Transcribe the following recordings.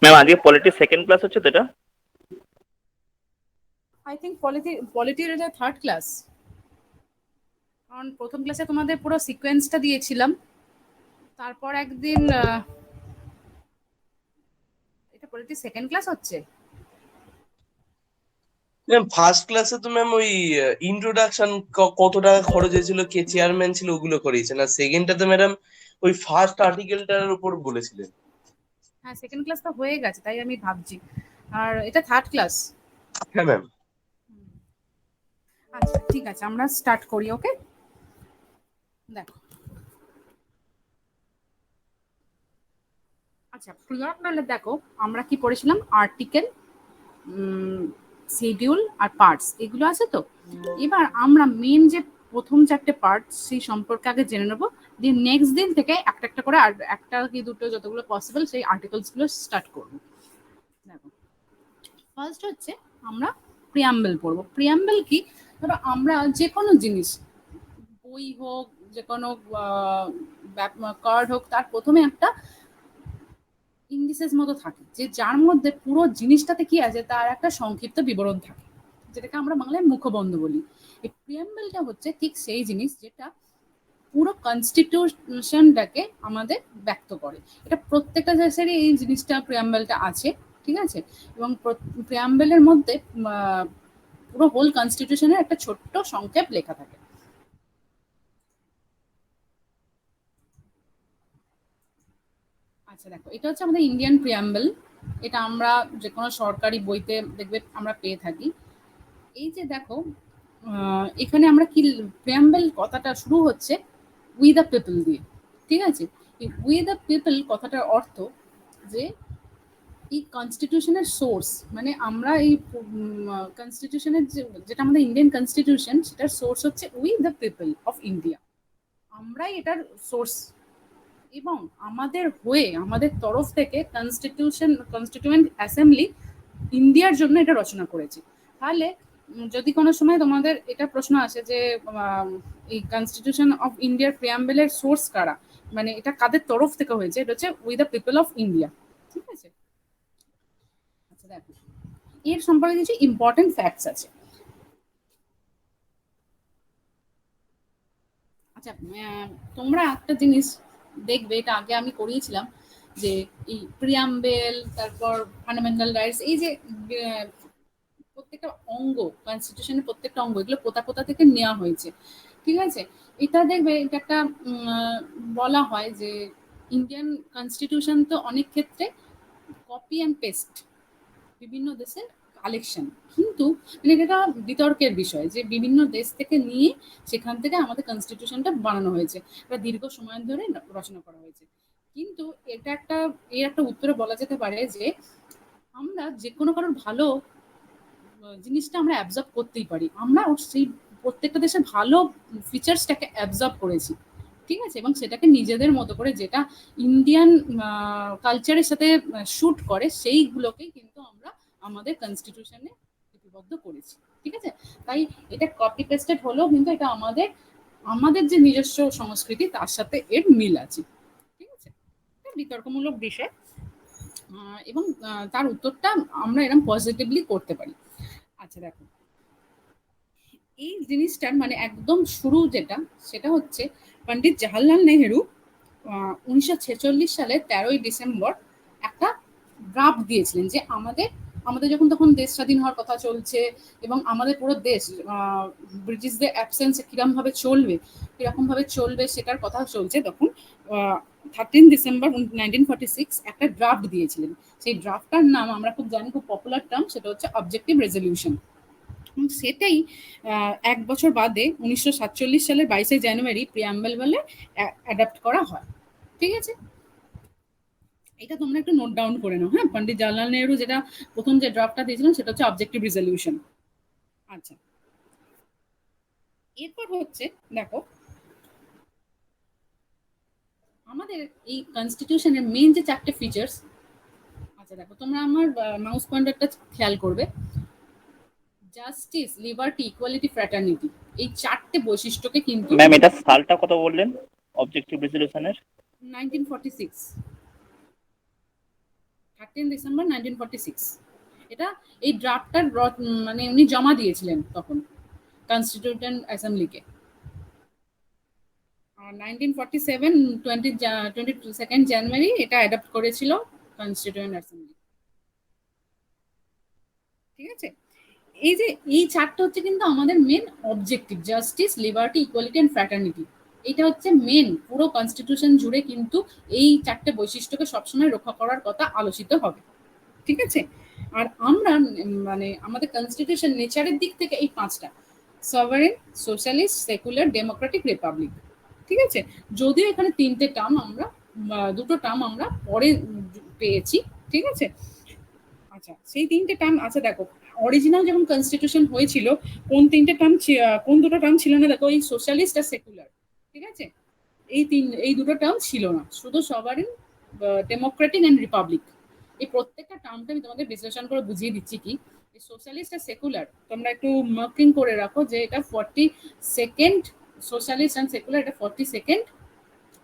Ma'am আজকে polity second class হচ্ছে তো এটা? আই থিঙ্ক পলিটির এটা থার্ড ক্লাস, কারণ প্রথম ক্লাসে তোমাদের পুরো সিকোয়েন্সটা দিয়েছিলাম। তারপর একদিন এটা পলিটি সেকেন্ড ক্লাস হচ্ছে। ম্যাম ফার্স্ট ক্লাসে তো ম্যাম ওই ইন্ট্রোডাকশন কত টাকা খরচ হয়েছিল, কে চেয়ারম্যান ছিল, ওগুলো করিয়েছেন। আর সেকেন্ডটাতে ম্যাডাম ওই ফার্স্ট আর্টিকেলটার উপর বলেছিলেন। হ্যাঁ, সেকেন্ড ক্লাস তো হয়ে গেছে, তাই আমি ভাবছি। আর এটা থার্ড ক্লাস। হ্যাঁ ম্যাম। আচ্ছা ঠিক আছে, আমরা স্টার্ট করি। ওকে, দেখো। আচ্ছা, প্রিয়াম্বলে দেখো আমরা কি পড়েছিলাম, আর্টিকেল, শিডিউল আর পার্টস, এগুলো আছে তো। এবার আমরা মেন যে প্রথম চারটে পার্ট সেই সম্পর্কে আগে জেনে নেবো, দিয়ে নেক্সট দিন থেকে একটা একটা করে আর একটা কি দুটো যতগুলো পসিবল সেই আর্টিকেলস গুলো স্টার্ট করবো। দেখো, ফার্স্ট হচ্ছে আমরা প্রিয়াম্বল পড়বো। প্রিয়াম্বল কি, ধরো আমরা যে কোনো জিনিস, বই হোক, যে কোনো কার্ড হোক, তার প্রথমে একটা ইন্ডিসেস মতো থাকে, যে যার মধ্যে পুরো জিনিসটাতে কি আছে তার একটা সংক্ষিপ্ত বিবরণ থাকে, যেটাকে আমরা বাংলায় মুখবন্ধ বলি। এই প্রিয়াম্বলটা হচ্ছে ঠিক সেই জিনিস যেটা পুরো কনস্টিটিউশনটাকে আমাদের ব্যক্ত করে। এটা প্রত্যেকটা দেশেরই এই জিনিসটা, প্রিয়াম্বলটা আছে, ঠিক আছে। এবং প্রিয়াম্বলের মধ্যে পুরো হোল কনস্টিটিউশনের একটা ছোট্ট সংক্ষেপ লেখা থাকে। আচ্ছা দেখো, এটা হচ্ছে আমাদের ইন্ডিয়ান প্রিয়াম্বল। এটা আমরা যে কোনো সরকারি বইতে দেখবে আমরা পেয়ে থাকি। এই যে দেখো, এখানে আমরা কি, প্রিয়াম্বল কথাটা শুরু হচ্ছে উই দ্য পিপল দিয়ে, ঠিক আছে। এই উই দ্য পিপল কথাটার অর্থ যে এই কনস্টিটিউশনের সোর্স, মানে আমরা এই কনস্টিটিউশনের যেটা আমাদের ইন্ডিয়ান কনস্টিটিউশন, সেটার সোর্স হচ্ছে we the people of India, আমরাই এটার সোর্স। এবং আমাদের হয়ে, আমাদের তরফ থেকে কনস্টিটিউয়েন্ট অ্যাসেম্বলি ইন্ডিয়ার জন্য এটা রচনা করেছে। তাহলে যদি কোনো সময় তোমাদের এটা প্রশ্ন আসে যে এই কনস্টিটিউশন অফ ইন্ডিয়ার প্রিয়াম্বলের সোর্স কারা, মানে এটা কাদের তরফ থেকে হয়েছে, এটা হচ্ছে we the people of India, ঠিক আছে। আচ্ছা দেখো, এর সম্পর্কে কিছু ইম্পর্টেন্ট ফ্যাক্টস আছে। আচ্ছা, তোমরা একটা জিনিস দেখবে, এটা আগে আমি করিয়েছিলাম, যে এই প্রিয়াম্বেল, তারপর ফান্ডামেন্টাল রাইটস, এই যে প্রত্যেকটা অঙ্গ, কনস্টিটিউশনের প্রত্যেকটা অঙ্গ, এগুলো পোতা পোতা থেকে নেওয়া হয়েছে, ঠিক আছে। এটা দেখবে, এটা একটা বলা হয় যে ইন্ডিয়ান কনস্টিটিউশন তো অনেক ক্ষেত্রে কপি অ্যান্ড পেস্ট, বিভিন্ন দেশের কালেকশন, কিন্তু মানে এটা বিতর্কের বিষয় যে বিভিন্ন দেশ থেকে নিয়ে সেখান থেকে আমাদের কনস্টিটিউশনটা বানানো হয়েছে, এটা দীর্ঘ সময় ধরে রচনা করা হয়েছে। কিন্তু এটা একটা, এর একটা উত্তরে বলা যেতে পারে যে আমরা যে কোনো কারোর ভালো জিনিসটা আমরা অ্যাবজর্ব করতেই পারি, আমরা সেই প্রত্যেকটা দেশের ভালো ফিচার্সটাকে অ্যাবজর্ব করেছি, ঠিক আছে। এবং সেটাকে নিজেদের মতো করে, যেটা ইন্ডিয়ান কালচারের সাথে শ্যুট করে, সেইগুলোকেই কিন্তু আমরা আমাদের কনস্টিটিউশনে লিপিবদ্ধ করেছি, ঠিক আছে। তাই এটা কপি পেস্টেড হলেও কিন্তু এটা আমাদের, আমাদের যে নিজস্ব সংস্কৃতি তার সাথে এর মিল আছে, ঠিক আছে। এটা বিতর্কমূলক বিষয়, এবং তার উত্তরটা আমরা এরকম পজিটিভলি করতে পারি। আচ্ছা দেখো, এই জিনিসটার মানে একদম শুরু যেটা, সেটা হচ্ছে পণ্ডিত জওহরলাল নেহেরু 1946 সালে 13ই ডিসেম্বর একটা ড্রাফট দিয়েছিলেন, যে আমাদের আমাদের যখন তখন দেশ স্বাধীন হওয়ার কথা চলছে, এবং আমাদের পুরো দেশ ব্রিটিশদের অ্যাবসেন্সে কিরমভাবে চলবে, কিরকমভাবে চলবে সেটার কথা চলছে, তখন 13 ডিসেম্বর 1946 একটা ড্রাফট দিয়েছিলেন। সেই ড্রাফটটার নাম আমরা খুব জানি, খুব পপুলার টার্ম, সেটা হচ্ছে অবজেক্টিভ রেজলিউশন। সেটাই ১ বছর বাদে 1947 সালের 22শে জানুয়ারি প্রিয়াম্বল বলে অ্যাডাপ্ট করা হয়, ঠিক আছে। এটা তোমরা একটু নোট ডাউন করে নাও। হ্যাঁ, পণ্ডিত জওহরলাল নেহরু যেটা প্রথম যে ড্রাফটটা দিয়েছিলেন সেটা হচ্ছে অবজেক্টিভ রেজলিউশন। আচ্ছা, এরপর হচ্ছে দেখো, আমাদের এই কনস্টিটিউশনের মেন যে চারটে ফিচার্স। আচ্ছা দেখো, তোমরা আমার মাউস পয়েন্টারটা খেয়াল করবে, জাস্টিস, লিবার্টি, ইকুয়ালিটি, ফ্র্যাটার্নিটি, এই 4টে বৈশিষ্ট্যকে কিন্তু ম্যাম এটা সালটা কত বললেন অবজেক্টিভ রেজলিউশনের? 1946, 13 ডিসেম্বর 1946 এটা এই ড্রাফটটা মানে উনি জমা দিয়েছিলেন তখন কনস্টিটিউয়েন্ট অ্যাসেম্বলিকে। আর 1947 22 জানুয়ারি এটা অ্যাডপ্ট করেছিল কনস্টিটিউয়েন্ট অ্যাসেম্বলি। ঠিক আছে, এই যে এই 4টা হচ্ছে কিন্তু আমাদের main objective, justice, liberty, equality and fraternity. এটা হচ্ছে মেন পুরো কনস্টিটিউশন জুড়ে কিন্তু এই 4টে বৈশিষ্ট্যকে সবসময় রক্ষা করার কথা আলোচিত হবে। ঠিক আছে, আর আমরা মানে আমাদের কনস্টিটিউশন নেচারের দিক থেকে এই 5টা, sovereign, socialist, secular, Democratic, Republic. ঠিক আছে, যদিও এখানে 3টে টার্ম আমরা 2টো টার্ম আমরা পরে পেয়েছি। ঠিক আছে, আচ্ছা সেই 3টে টার্ম, আচ্ছা দেখো অরিজিনাল যখন কনস্টিটিউশন হয়েছিল কোন 3টে টার্ম, কোন 2টো টার্ম ছিল না, দেখো এই সোশ্যালিস্ট আর সেকুলার। ঠিক আছে, এই 2টো টার্ম ছিল না, শুধু সভারেন, ডেমোক্রেটিক অ্যান্ড রিপাবলিক। এই প্রত্যেকটা টার্মটা আমি তোমাদের বিশ্লেষণ করে বুঝিয়ে দিচ্ছি কি। সোশ্যালিস্ট আর সেকুলার তোমরা একটু মার্কিং করে রাখো যে এটা 42nd, সোশ্যালিস্ট অ্যান্ড সেকুলার এটা 42nd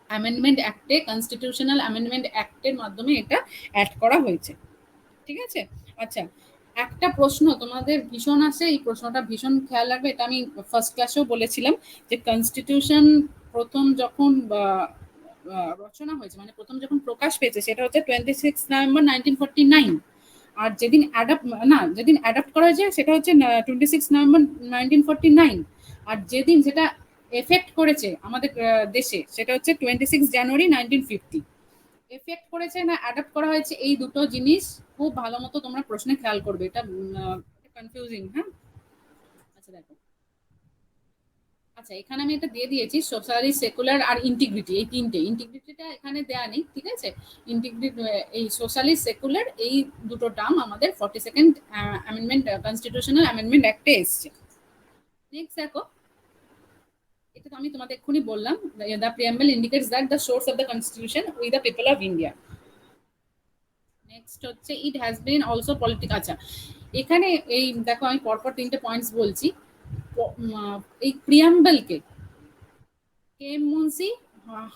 অ্যামেন্ডমেন্ট অ্যাক্টে, কনস্টিটিউশনাল অ্যামেন্ডমেন্ট অ্যাক্টের মাধ্যমে এটা অ্যাড করা হয়েছে। ঠিক আছে, আচ্ছা একটা প্রশ্ন তোমাদের ভীষণ আসে, এই প্রশ্নটা ভীষণ খেয়াল রাখবে, এটা আমি ফার্স্ট ক্লাসেও বলেছিলাম যে কনস্টিটিউশন প্রথম যখন রচনা হয়েছে, মানে প্রথম যখন প্রকাশ পেয়েছে সেটা হচ্ছে 26 নভেম্বর 1949। আর যেদিন অ্যাডাপ্ট করা হয়েছে সেটা হচ্ছে 26 নভেম্বর 1949। আর যেদিন যেটা এফেক্ট করেছে আমাদের দেশে সেটা হচ্ছে 26 জানুয়ারি 1950। এফেক্ট করেছে না অ্যাডাপ্ট করা হয়েছে, এই দুটো জিনিস খুব ভালো মতো তোমরা প্রশ্নে খেয়াল করবে, এটা কনফিউজিং। হ্যাঁ, আচ্ছা দেখো, আচ্ছা এখানে আমি এটা দিয়ে দিয়েছি সোশ্যালিস্ট, সেকুলার আর ইন্টিগ্রিটি, এই 3টে। ইন্টিগ্রিটিটা এখানে দেয়া নেই। ঠিক আছে, ইন্টিগ্রিটি, এই সোশ্যালিস্ট, সেকুলার, এই দুটো টার্ম আমাদের 42nd অ্যামেন্ডমেন্ট, কনস্টিটিউশনাল অ্যামেন্ডমেন্ট অ্যাক্টে এসছে। নেক্সট দেখো, এটা তো আমি তোমাদের এক্ষুনি বললাম, the preamble indicates that the source of the constitution with the people of India. Next হচ্ছে it has been also political. আচ্ছা এখানে এই দেখো আমি পরপর 3টে পয়েন্টস বলছি। এই প্রিয়াম্বলকে K M Munshi,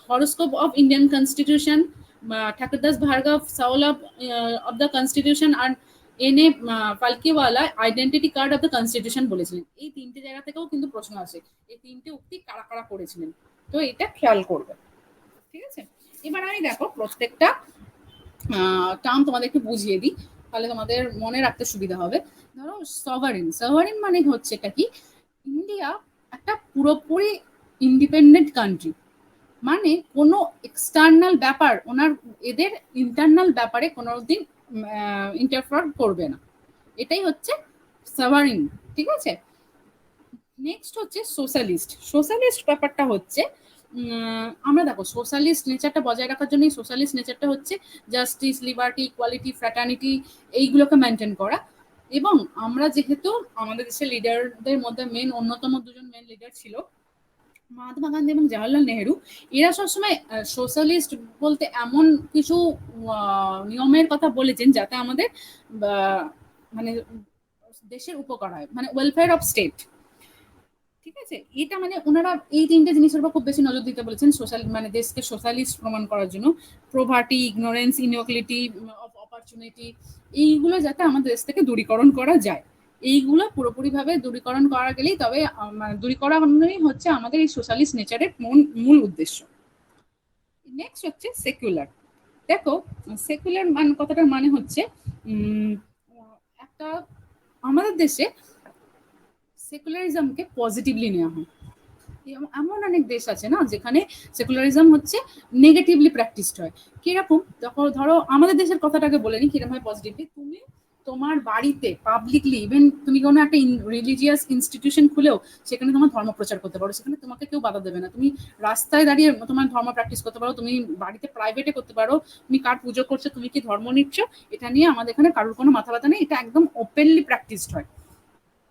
horoscope of Indian constitution, Thakurdas Bhargava, soul of the constitution আর N A. Palkhivala identity card of the constitution বলেছিলেন। এই 3টে জায়গা থেকেও কিন্তু প্রশ্ন আসে, এই 3টে উক্তি কারা কারা করেছিলেন, তো এটা খেয়াল করবে। ঠিক আছে, এবার আমি দেখো প্রত্যেকটা টার্ম তোমাদের একটু বুঝিয়ে দিই, তাহলে তোমাদের মনে রাখতে সুবিধা হবে। ধরো সভারেন মানে হচ্ছে এটা কি, ইন্ডিয়া একটা পুরোপুরি ইন্ডিপেন্ডেন্ট কান্ট্রি, মানে কোনো এক্সটার্নাল ব্যাপার এদের ইন্টারনাল ব্যাপারে কোনোদিন ইন্টারফেয়ার করবে না, এটাই হচ্ছে সভারেন। ঠিক আছে, নেক্সট হচ্ছে সোশ্যালিস্ট ব্যাপারটা হচ্ছে আমরা দেখো সোশ্যালিস্ট নেচারটা বজায় রাখার জন্য সোশ্যালিস্ট নেচারটা হচ্ছে জাস্টিস, লিবার্টি, ইকুয়ালিটি, ফ্র্যাটার্নিটি, এইগুলোকে মেনটেন করা। এবং আমরা যেহেতু আমাদের দেশের লিডারদের মধ্যে অন্যতম 2জন মেন লিডার ছিল মহাত্মা গান্ধী এবং জওয়াহরলাল নেহেরু, এরা সবসময় সোশ্যালিস্ট বলতে এমন কিছু নিয়মের কথা বলেছেন যাতে আমাদের মানে দেশের উপকার হয়, মানে ওয়েলফেয়ার অফ স্টেট। ঠিক আছে, এটা মানে ওনারা এই 3টে জিনিসের উপর খুব বেশি নজর দিতে বলেছেন, মানে দেশকে সোশ্যালিস্ট প্রমাণ করার জন্য। Poverty, ignorance, inequality of opportunity, এইগুলো যাতে আমাদের দেশ থেকে দূরীকরণ করা যায়। এইগুলো পুরোপুরিভাবে দূরীকরণ করা গেলেই তবে মানে দূরীকরণই হচ্ছে আমাদের এই সোশ্যালিস্ট নেচারের মূল উদ্দেশ্য। নেক্সট হচ্ছে সেকুলার। দেখো সেকুলার কথাটার মানে হচ্ছে একটা আমাদের দেশে সেকুলারিজমকে পজিটিভলি নেওয়া হয়। এমন অনেক দেশ আছে না যেখানে সেকুলারিজম হচ্ছে নেগেটিভলি প্র্যাকটিসড হয়। কিরকম, ধরো আমাদের দেশের কথাটাকে বলে নি, কিরকম হয় পজিটিভলি, তুমি তোমার বাড়িতে পাবলিকলি, ইভেন তুমি কোনো একটা রিলিজিয়াস ইনস্টিটিউশন খুলেও সেখানে তোমার ধর্ম প্রচার করতে পারো, সেখানে তোমাকে কেউ বাধা দেবে না। তুমি রাস্তায় দাঁড়িয়ে তোমার ধর্ম প্র্যাকটিস করতে পারো, তুমি বাড়িতে প্রাইভেটে করতে পারো, তুমি কার পুজো করছো, তুমি কি ধর্ম নিচ্ছ, এটা নিয়ে আমাদের এখানে কারোর কোনো মাথা ব্যথা নেই, এটা একদম ওপেনলি প্র্যাকটিসড হয়।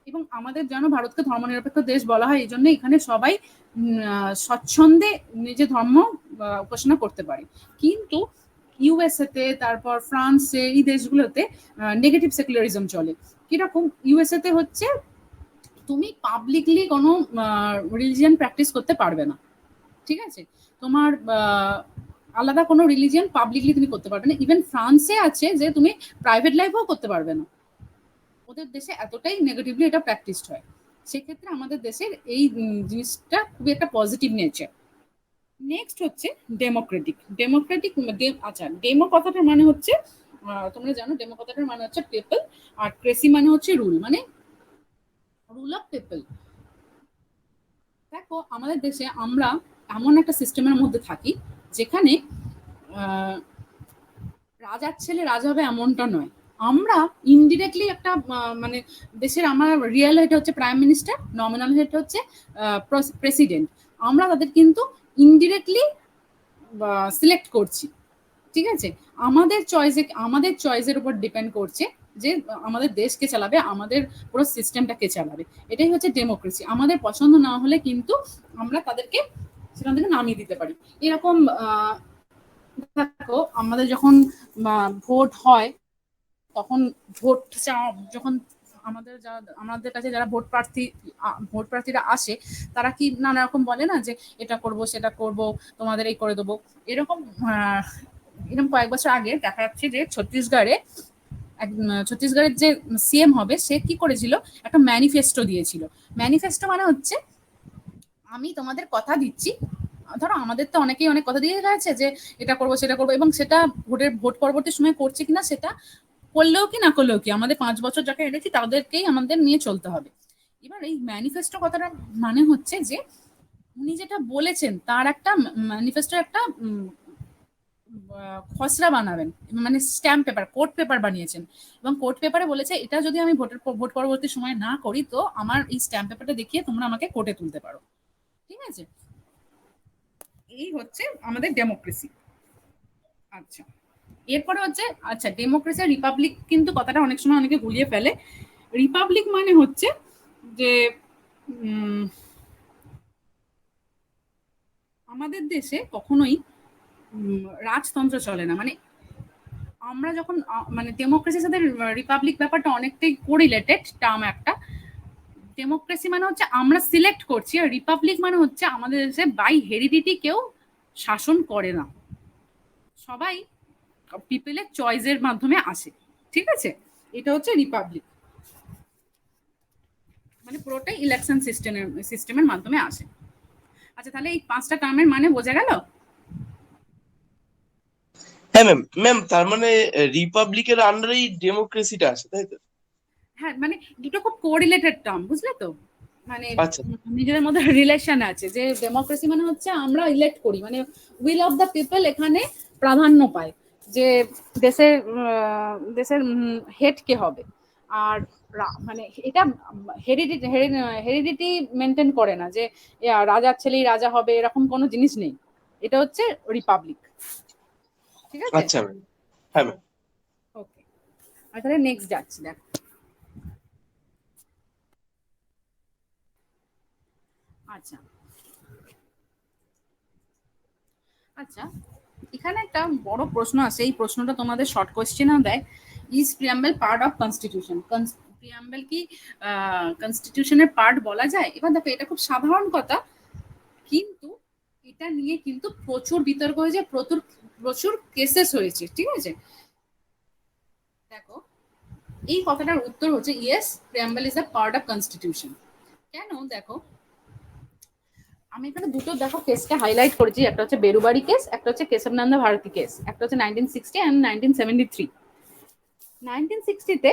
এবং আমাদের যেন ভারতকে ধর্মনিরপেক্ষ দেশ বলা হয়, এই জন্য এখানে সবাই স্বচ্ছন্দে নিজের ধর্ম উপাসনা করতে পারে। কিন্তু ইউএসএতে, তারপর ফ্রান্সে, এই দেশগুলোতে নেগেটিভ সেকুলারিজম চলে। কিরকম, ইউএসএতে হচ্ছে তুমি পাবলিকলি কোনো রিলিজিয়ান প্র্যাকটিস করতে পারবে না, ঠিক আছে? তোমার আলাদা কোনো রিলিজিয়ান পাবলিকলি তুমি করতে পারবে না। ইভেন ফ্রান্সে আছে যে তুমি প্রাইভেট লাইফেও করতে পারবে না। ওদের দেশে এতটাই নেগেটিভলি এটা প্র্যাকটিসড হয়। সেক্ষেত্রে আমাদের দেশের এই জিনিসটা খুবই একটা পজিটিভ নেচার। নেক্সট হচ্ছে ডেমোক্রেটিক। ডেমোক্রেটিক আচ্ছা, ডেমো কথাটার মানে হচ্ছে তোমরা জানো ডেমো কথাটার মানে হচ্ছে পিপল, আর ক্রেসি মানে হচ্ছে রুল, মানে রুল অফ পিপল। দেখো আমাদের দেশে আমরা এমন একটা সিস্টেমের মধ্যে থাকি যেখানে রাজার ছেলে রাজা হবে এমনটা নয়। আমরা ইনডিরেক্টলি একটা মানে দেশের আমার রিয়েল হেড হচ্ছে প্রাইম মিনিস্টার, নমিনাল হেড হচ্ছে প্রেসিডেন্ট। আমরা তাদের কিন্তু ইনডিরেক্টলি সিলেক্ট করছি, ঠিক আছে? আমাদের চয়েসের উপর ডিপেন্ড করছে যে আমাদের দেশকে চালাবে, আমাদের পুরো সিস্টেমটাকে চালাবে। এটাই হচ্ছে ডেমোক্রেসি। আমাদের পছন্দ না হলে কিন্তু আমরা তাদেরকে সেখান থেকে নামিয়ে দিতে পারি। এরকম দেখো আমাদের যখন ভোট হয় তখন ভোট যখন আমাদের কাছে যারা ভোট প্রার্থীরা আসে, তারা কি নানা রকম বলে না যে এটা করব সেটা করব, তোমাদের এই করে দেবো। এরকম এরকম কয়েক বছর আগে দেখা যাচ্ছে যে ছত্তিশগড়ের যে সিএম হবে সে কি করেছিল, একটা ম্যানিফেস্টো দিয়েছিল। ম্যানিফেস্টো মানে হচ্ছে আমি তোমাদের কথা দিচ্ছি, ধরো আমাদের তো অনেকেই অনেক কথা দিয়ে গেছে যে এটা করবো সেটা করবো, এবং সেটা ভোট পরবর্তী সময় করছে কিনা সেটা করলেও কি না করলেও কি আমাদের 5 বছর যাকে এনেছি তাদেরকেই আমাদের নিয়ে চলতে হবে। এবার এই ম্যানিফেস্টো কথাটা মানে হচ্ছে যে উনি যেটা বলেছেন তার একটা ম্যানিফেস্টোর একটা খসড়া বানাবেন, মানে স্ট্যাম্প পেপার, কোর্ট পেপার বানিয়েছেন, এবং কোর্ট পেপারে বলেছে এটা যদি আমি ভোট পরবর্তী সময় না করি তো আমার এই স্ট্যাম্প পেপারটা দেখিয়ে তোমরা আমাকে কোর্টে তুলতে পারো, ঠিক আছে? এই হচ্ছে আমাদের ডেমোক্রেসি। আচ্ছা, এরপরে হচ্ছে আচ্ছা ডেমোক্রেসি আর রিপাবলিক কিন্তু কথাটা অনেক সময় অনেকে গুলিয়ে ফেলে। রিপাবলিক মানে হচ্ছে যে আমাদের দেশে কখনোই রাজতন্ত্র চলে না। মানে আমরা যখন মানে ডেমোক্রেসির সাথে রিপাবলিক ব্যাপারটা অনেকটাই কোরিলেটেড টার্ম একটা। ডেমোক্রেসি মানে হচ্ছে আমরা সিলেক্ট করছি, আর রিপাবলিক মানে হচ্ছে আমাদের দেশে বাই হেরিডিটি কেউ শাসন করে না, সবাই পিপলের চয়েসের মাধ্যমে আসে, ঠিক আছে? এটা হচ্ছে রিপাবলিক, মানে পুরোটাই ইলেকশন সিস্টেমের মাধ্যমে আসে। আচ্ছা, তাহলে এই 5টা টার্মের মানে বোঝা গেল? হ্যাঁ ম্যাম, ম্যাম তার মানে রিপাবলিকের আন্ডারেই ডেমোক্রেসিটা আছে, তাই তো? হ্যাঁ, মানে দুটো খুব কোরিলেটেড টার্ম, বুঝলে তো? মানে আচ্ছা নিজেদের মধ্যে রিলেশন আছে। যে ডেমোক্রেসি মানে হচ্ছে আমরা ইলেক্ট করি, মানে উইল অফ দ্য পিপল এখানে প্রাধান্য পায়, যে দেশের হেড কে হবে। আর মানে এটা হেরিডিটি মেনটেন করে না যে রাজার ছেলেই রাজা হবে, এরকম কোনো জিনিস নেই। এটা হচ্ছে রিপাবলিক, ঠিক আছে? আচ্ছা ম্যাম। হ্যাঁ ম্যাম। ওকে, আর তাহলে নেক্সট যাচ্ছি, দেখ। আচ্ছা আচ্ছা, এখানে একটা বড় প্রশ্ন আছে। এই প্রশ্নটা তোমাদের শর্ট কোয়েশ্চেনও দেয়। Is preamble part of constitution? Preamble কি কনস্টিটিউশনের পার্ট বলা যায়? এবার দেখো এটা খুব সাধারণ কথা, কিন্তু এটা নিয়ে কিন্তু প্রচুর বিতর্ক হয়েছে, প্রচুর প্রচুর কেসেস হয়েছে, ঠিক আছে? দেখো এই কথাটার উত্তর হচ্ছে yes, preamble is a part of constitution. কেন? দেখো আমি এখানে দুটো দেখো কেসকে হাইলাইট করেছি, একটা হচ্ছে বেরুবাড়ি কেস, একটা হচ্ছে কেশবনন্দা ভারতী কেস। একটা হচ্ছে 1960 অ্যান্ড 1973। 1960-তে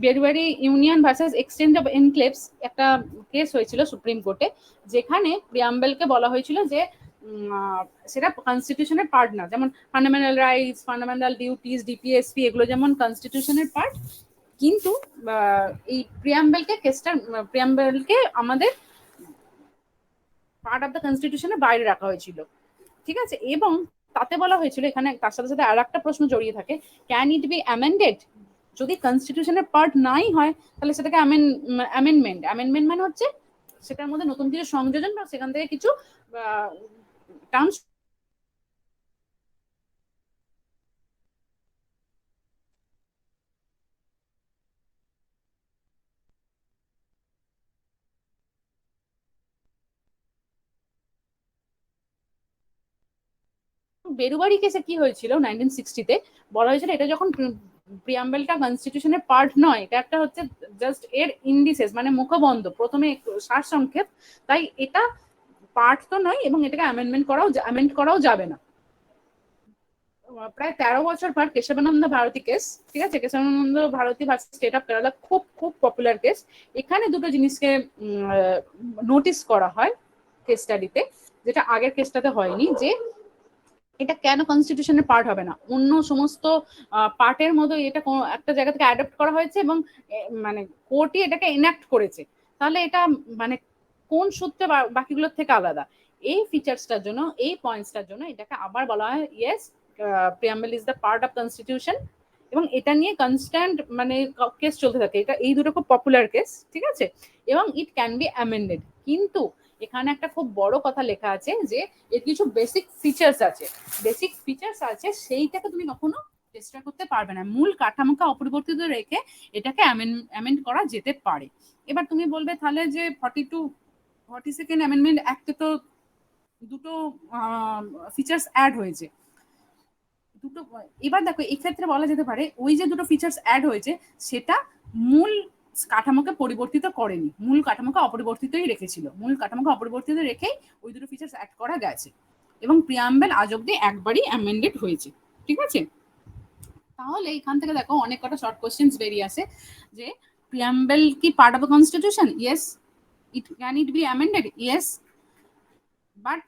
Berubari union versus exchange of enclaves একটা কেস হয়েছিল সুপ্রিম কোর্টে, যেখানে প্রিয়াম্বেলকে বলা হয়েছিল যে সেটা কনস্টিটিউশনের পার্ট না। যেমন fundamental rights, fundamental duties, DPSP এগুলো যেমন কনস্টিটিউশনের পার্ট, কিন্তু এই প্রিয়াম্বেলকে আমাদের পার্ট অফ দ্য কনস্টিটিউশনের বাইরে রাখা হয়েছিল, ঠিক আছে? এবং তাতে বলা হয়েছিল, এখানে তার সাথে সাথে আর একটা প্রশ্ন জড়িয়ে থাকে, ক্যান ইট বি অ্যামেন্ডেড? যদি কনস্টিটিউশনের পার্ট নাই হয় তাহলে সেটাকে অ্যামেন্ডমেন্ট মানে হচ্ছে সেটার মধ্যে নতুন কিছু সংযোজন বা সেখান থেকে কিছু টার্মস বেরুবাড়ি কেসে কি হয়েছিল 1960-তে, বলা হয়েছিল এটা যখন প্রিয়াম্বেলটা কনস্টিটিউশনের পার্ট নয়, এটা একটা হচ্ছে জাস্ট এর ইন্ডিসেস, মানে মুখবন্ধ, প্রথমে সারসংক্ষেপ, তাই এটা পার্ট তো নয় এবং এটাকে অ্যামেন্ড করাও যাবে না। প্রায় 13 বছর পর কেশবানন্দ ভারতী কেস, ঠিক আছে, Keshavananda Bharati versus state of Kerala, খুব খুব পপুলার কেস। এখানে দুটো জিনিসকে নোটিস করা হয় কেস স্টাডিতে, যেটা আগের কেসটাতে হয়নি, যে এটা কেন কনস্টিটিউশনের পার্ট হবে না, অন্য সমস্ত পার্টের মতো এটা একটা জায়গা থেকে অ্যাডপ্ট করা হয়েছে এবং মানে কোর্টই এটাকে এনাক্ট করেছে, তাহলে এটা মানে কোন সূত্রে বাকিগুলোর থেকে আলাদা? এই ফিচার্সটার জন্য, এই পয়েন্টসটার জন্য এটাকে আবার বলা হয় yes, preamble is the part of constitution, এবং এটা নিয়ে কনস্ট্যান্ট মানে কেস চলতে থাকে। এটা এই দুটো খুব পপুলার কেস, ঠিক আছে, এবং ইট ক্যান বি অ্যামেন্ডেড। কিন্তু এখানে একটা খুব বড় কথা লেখা আছে যে এর কিছু বেসিক ফিচার্স আছে, সেইটাকে তুমি কখনো চেষ্টা করতে পারবে না। মূল কাঠামোকে অপরিবর্তিত রেখে এটাকে অ্যামেন্ড করা যেতে পারে। এবার তুমি বলবে তাহলে যে 42nd অ্যামেন্ডমেন্ট অ্যাক্টে তো দুটো ফিচার্স অ্যাড হয়েছে, দুটো। এবার দেখো এই ক্ষেত্রে বলা যেতে পারে ওই যে দুটো ফিচার্স অ্যাড হয়েছে সেটা মূল কাঠামোকে পরিবর্তিত করেনি, মূল কাঠামোকে অপরিবর্তিতই রেখেছিল, মূল কাঠামোকে অপরিবর্তিত রেখেই ওই দুটো ফিচার্স অ্যাড করা গেছে, এবং প্রিয়াম্বেল আজ অব্দি একবারই অ্যামেন্ডেড হয়েছে, ঠিক আছে। তাহলে এখান থেকে দেখো অনেক কটা শর্ট কোশ্চেন্স বেরিয়ে আসে যে প্রিয়াম্বেল কি part of the constitution? Yes. Can it be amended? Yes. But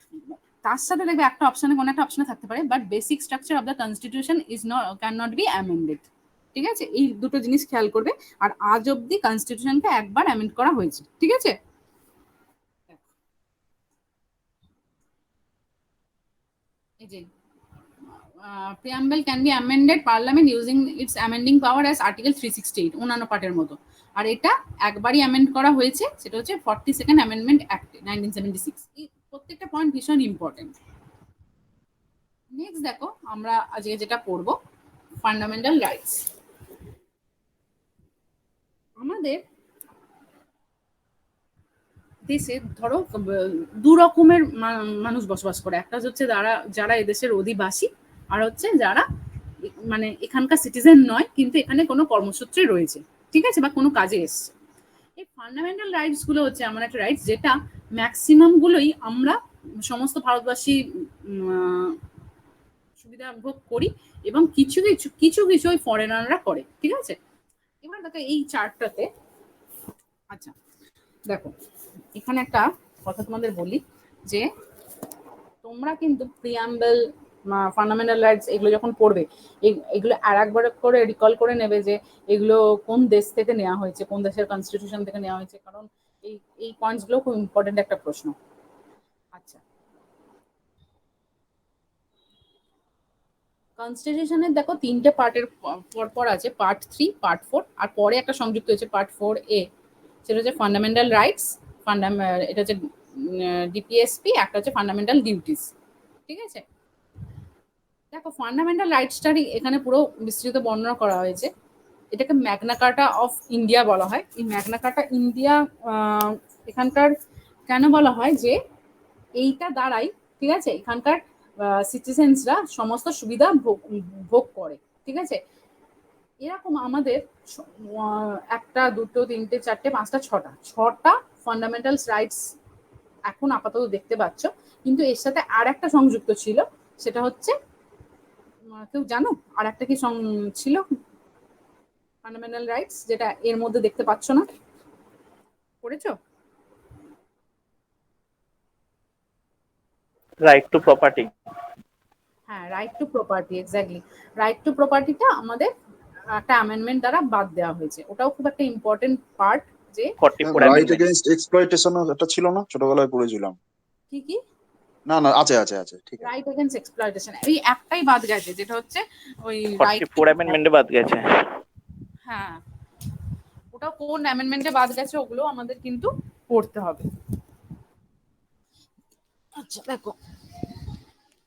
তার সাথে দেখবে একটা অপশনে, কোনো একটা অপশনে থাকতে পারে but basic structure of the constitution is not, can not B amended, ঠিক আছে। এই দুটো জিনিস খেয়াল করবে। আর আজ অব্দি কনস্টিটিউশনকে একবার অ্যামেন্ড করা হয়েছে, ঠিক আছে। এই যে preamble can be amended parliament using it's amending power as article 368, অন্যান্য পার্টের মতো। আর এটা একবারই অ্যামেন্ড করা হয়েছে, সেটা হচ্ছে 42nd অ্যামেন্ডমেন্ট অ্যাক্ট 1976। এই প্রত্যেকটা পয়েন্ট ভীষণ ইম্পর্টেন্ট। নেক্সট দেখো আমরা আজকে যেটা পড়বো, ফান্ডামেন্টাল রাইটস। আমাদের দেশে ধরো দু রকমের মানুষ বসবাস করে, একটা হচ্ছে যারা এদেশের অধিবাসী, আর হচ্ছে যারা মানে এখানকার সিটিজেন নয় কিন্তু এখানে কোনো কর্মসূত্রে রয়েছে, ঠিক আছে, বা কোনো কাজে এসছে। এই ফান্ডামেন্টাল রাইটস গুলো হচ্ছে এমন একটা রাইটস যেটা ম্যাক্সিমাম গুলোই আমরা সমস্ত ভারতবাসী সুবিধা ভোগ করি, এবং কিছু কিছু ওই ফরেনাররা করে, ঠিক আছে। এবার দেখো এই চার্টটাতে, আচ্ছা দেখো এখানে একটা কথা তোমাদের বলি যে তোমরা কিন্তু প্রিয়াম্বল, ফান্ডামেন্টাল রাইটস এগুলো যখন পড়বে, এগুলো আর একবার করে রিকল করে নেবে যে এগুলো কোন দেশ থেকে নেওয়া হয়েছে, কোন দেশের কনস্টিটিউশন থেকে নেওয়া হয়েছে, কারণ এই পয়েন্টস গুলো খুব ইম্পর্টেন্ট একটা প্রশ্ন। আচ্ছা, কনস্টিটিউশনের দেখো তিনটে পার্টের পর আছে, পার্ট 3, পার্ট 4, আর পরে একটা সংযুক্ত হয়েছে পার্ট 4A, সেটা হচ্ছে ফান্ডামেন্টাল রাইটস, এটা হচ্ছে ডিপিএসপি, একটা হচ্ছে ফান্ডামেন্টাল ডিউটিস, ঠিক আছে। দেখো ফান্ডামেন্টাল রাইটসটারই এখানে পুরো বিস্তৃত বর্ণনা করা হয়েছে। এটাকে ম্যাগনা কার্টা অফ ইন্ডিয়া বলা হয়। এই ম্যাগনা কার্টা ইন্ডিয়া এখানকার কেন বলা হয় যে এইটা দ্বারাই, ঠিক আছে, এখানকার সিটিজেন্সরা সমস্ত সুবিধা ভোগ করে, ঠিক আছে। এরকম আমাদের একটা, দুটো, তিনটে, চারটে, পাঁচটা, ছটা ফান্ডামেন্টাল রাইটস এখন আপাতত দেখতে পাচ্ছ, কিন্তু এর সাথে আর একটা সংযুক্ত ছিল, সেটা হচ্ছে কেউ জানো আর একটা কি ছিল ফান্ডামেন্টাল রাইটস যেটা এর মধ্যে দেখতে পাচ্ছ না? পড়েছো? Right to property. হ্যাঁ, right to property, exactly. Right to প্রপার্টিটা আমাদের একটা অ্যামেন্ডমেন্ট দ্বারা বাদ দেওয়া হয়েছে, ওটাও খুব একটা ইম্পর্টেন্ট পার্ট। যে 44 রাইট অ্যামেন্ডমেন্ট। এগেইনস্ট এক্সপ্লয়টেশন একটা ছিল না, ছোটবেলায় পড়েছিলাম। কি কি? না না, আছে আছে আছে, ঠিক আছে। রাইট এগেইনস্ট এক্সপ্লয়টেশন, এই একটাই বাদ গেছে, যেটা হচ্ছে ওই রাইট। 44 অ্যামেন্ডমেন্টে বাদ গেছে। হ্যাঁ, ওটা কোন অ্যামেন্ডমেন্টে বাদ গেছে ওগুলো আমাদের কিন্তু পড়তে হবে। আচ্ছা দেখো,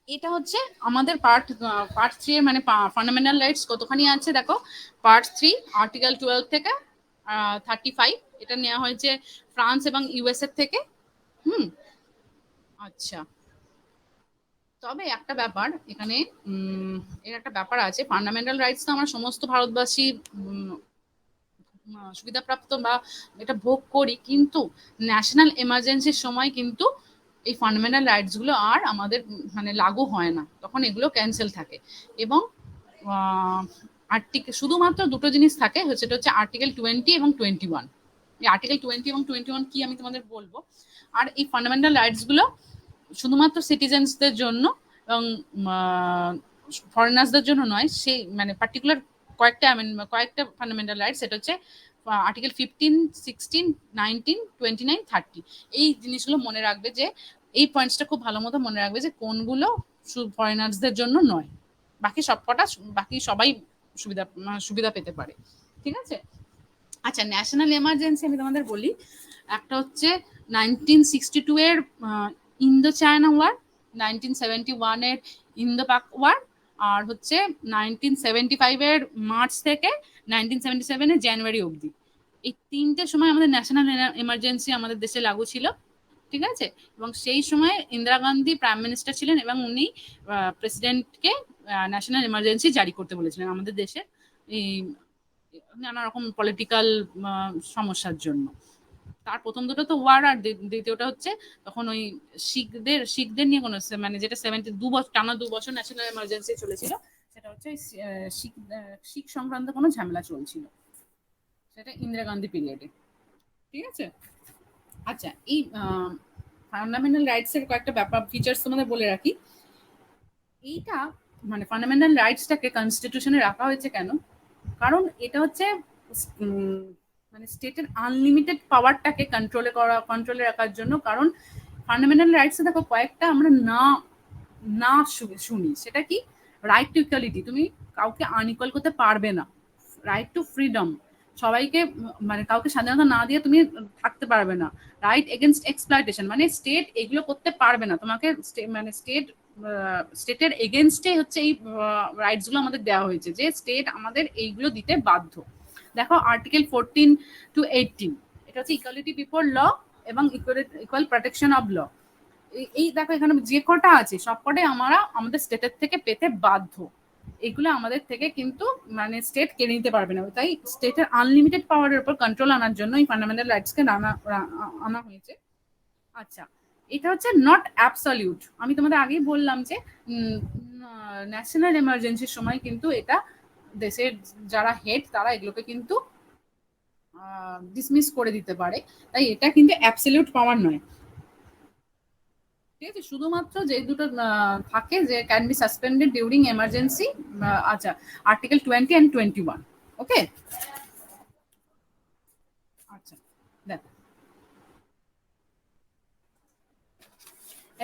এটা হচ্ছে আমাদের পার্ট 3 এর মানে ফান্ডামেন্টাল রাইটস কতখানি আছে দেখো। পার্ট 3 আর্টিকেল 12 থেকে 35, এটা নেওয়া হয়েছে ফ্রান্স এবং ইউএস এর থেকে। আচ্ছা, তবে একটা ব্যাপার এখানে, এর একটা ব্যাপার আছে, ফান্ডামেন্টাল রাইটস তো আমরা সমস্ত ভারতবাসী সুবিধাপ্রাপ্ত বা এটা ভোগ করি, কিন্তু ন্যাশনাল এমার্জেন্সির সময় কিন্তু এই ফান্ডামেন্টাল রাইটস গুলো আর আমাদের মানে লাগু হয় না, তখন এগুলো ক্যান্সেল থাকে। এবং আর্টিকেল শুধুমাত্র দুটো জিনিস থাকে, সেটা হচ্ছে আর্টিকেল 20 এবং 21। এই আর্টিকেল 20 এবং 21 কি আমি তোমাদের বলবো। আর এই ফান্ডামেন্টাল রাইটস গুলো শুধুমাত্র সিটিজেন্সদের জন্য এবং ফরেনার্সদের জন্য নয়, সেই মানে পার্টিকুলার কয়েকটা ফান্ডামেন্টাল রাইটস, সেটা হচ্ছে আর্টিকেল 15, 16, 19, 29, 30। এই জিনিসগুলো মনে রাখবে, যে এই পয়েন্টসটা খুব ভালো মতো মনে রাখবে যে কোনগুলো ফরেনার্সদের জন্য নয়, বাকি সবকটা বাকি সবাই সুবিধা পেতে পারে, ঠিক আছে। আচ্ছা, ন্যাশনাল এমার্জেন্সি আমি তোমাদের বলি। একটা হচ্ছে 1962 এর ইন্দো চায়না ওয়ার, 1971 এর ইন্দো পাক ওয়ার, আর হচ্ছে 1975 এর মার্চ থেকে 1977 এর জানুয়ারি অবধি। এই তিনটে সময় আমাদের ন্যাশনাল এমার্জেন্সি আমাদের দেশে লাগু ছিল, ঠিক আছে। এবং সেই সময় ইন্দিরা গান্ধী প্রাইম মিনিস্টার ছিলেন এবং উনি প্রেসিডেন্টকে ন্যাশনাল এমার্জেন্সি জারি করতে বলেছিলেন আমাদের দেশে এই নানা রকম পলিটিক্যাল সমস্যার জন্য। তার প্রথম দুটো তো ওয়ার, আর দ্বিতীয়টা হচ্ছে তখন ওই শিখদের নিয়ে কোনো মানে যেটা 2 বছর ন্যাশনাল এমার্জেন্সি চলেছিল, সেটা হচ্ছে শিখ সংক্রান্ত কোনো ঝামেলা চলছিল, সেটা ইন্দিরা গান্ধী পিরিয়ডে, ঠিক আছে। আচ্ছা, এই ফান্ডামেন্টাল রাইটস এর কয়েকটা ব্যাপার ফিচার্স তোমাদের বলে রাখি। এইটা মানে ফান্ডামেন্টাল রাইটসটাকে কনস্টিটিউশনে রাখা হয়েছে কেন? কারণ এটা হচ্ছে মানে স্টেটের আনলিমিটেড পাওয়ারটাকে কন্ট্রোলে রাখার জন্য। কারণ ফান্ডামেন্টাল রাইটস দেখো কয়েকটা আমরা না শুনি, সেটা কি? রাইট টু ইকুয়ালিটি, তুমি কাউকে আনইকুয়াল করতে পারবে না। রাইট টু ফ্রিডম, সবাইকে মানে কাউকে স্বাধীনতা না দিয়ে তুমি থাকতে পারবে না। রাইট এগেনস্ট এক্সপ্লয়টেশন, মানে স্টেট এগুলো করতে পারবে না তোমাকে, মানে স্টেটের এগেনস্টে হচ্ছে এই রাইটস গুলো আমাদের দেওয়া হয়েছে, যে স্টেট আমাদের এইগুলো দিতে বাধ্য। দেখো আর্টিকেল 14 to 18, এটা হচ্ছে ইকুয়ালিটি বিফোর ল এবং ইকুয়াল প্রোটেকশন অফ ল। এই দেখো এখানে যে কটা আছে সবকটাই আমরা আমাদের স্টেটের থেকে পেতে বাধ্য। এগুলো আমাদের থেকে কিন্তু মানে স্টেট কেড়ে নিতে পারবে না। তাই স্টেটের আনলিমিটেড পাওয়ারের উপর কন্ট্রোল আনার জন্য এই ফান্ডামেন্টাল রাইটসকে আনা হয়েছে। আচ্ছা, এটা হচ্ছে নট অ্যাবসলিউট। আমি তোমাদের আগেই বললাম যে ন্যাশনাল এমার্জেন্সির সময় কিন্তু এটা দেশের যারা হেড তারা এগুলোকে কিন্তু ডিসমিস করে দিতে পারে, তাই এটা কিন্তু অ্যাবসলিউট পাওয়ার নয়, ঠিক আছে। শুধুমাত্র যে দুটো থাকে যে can be suspended during emergency. আচ্ছা, আর্টিকেল 20 and 21, ওকে। আচ্ছা, দেখো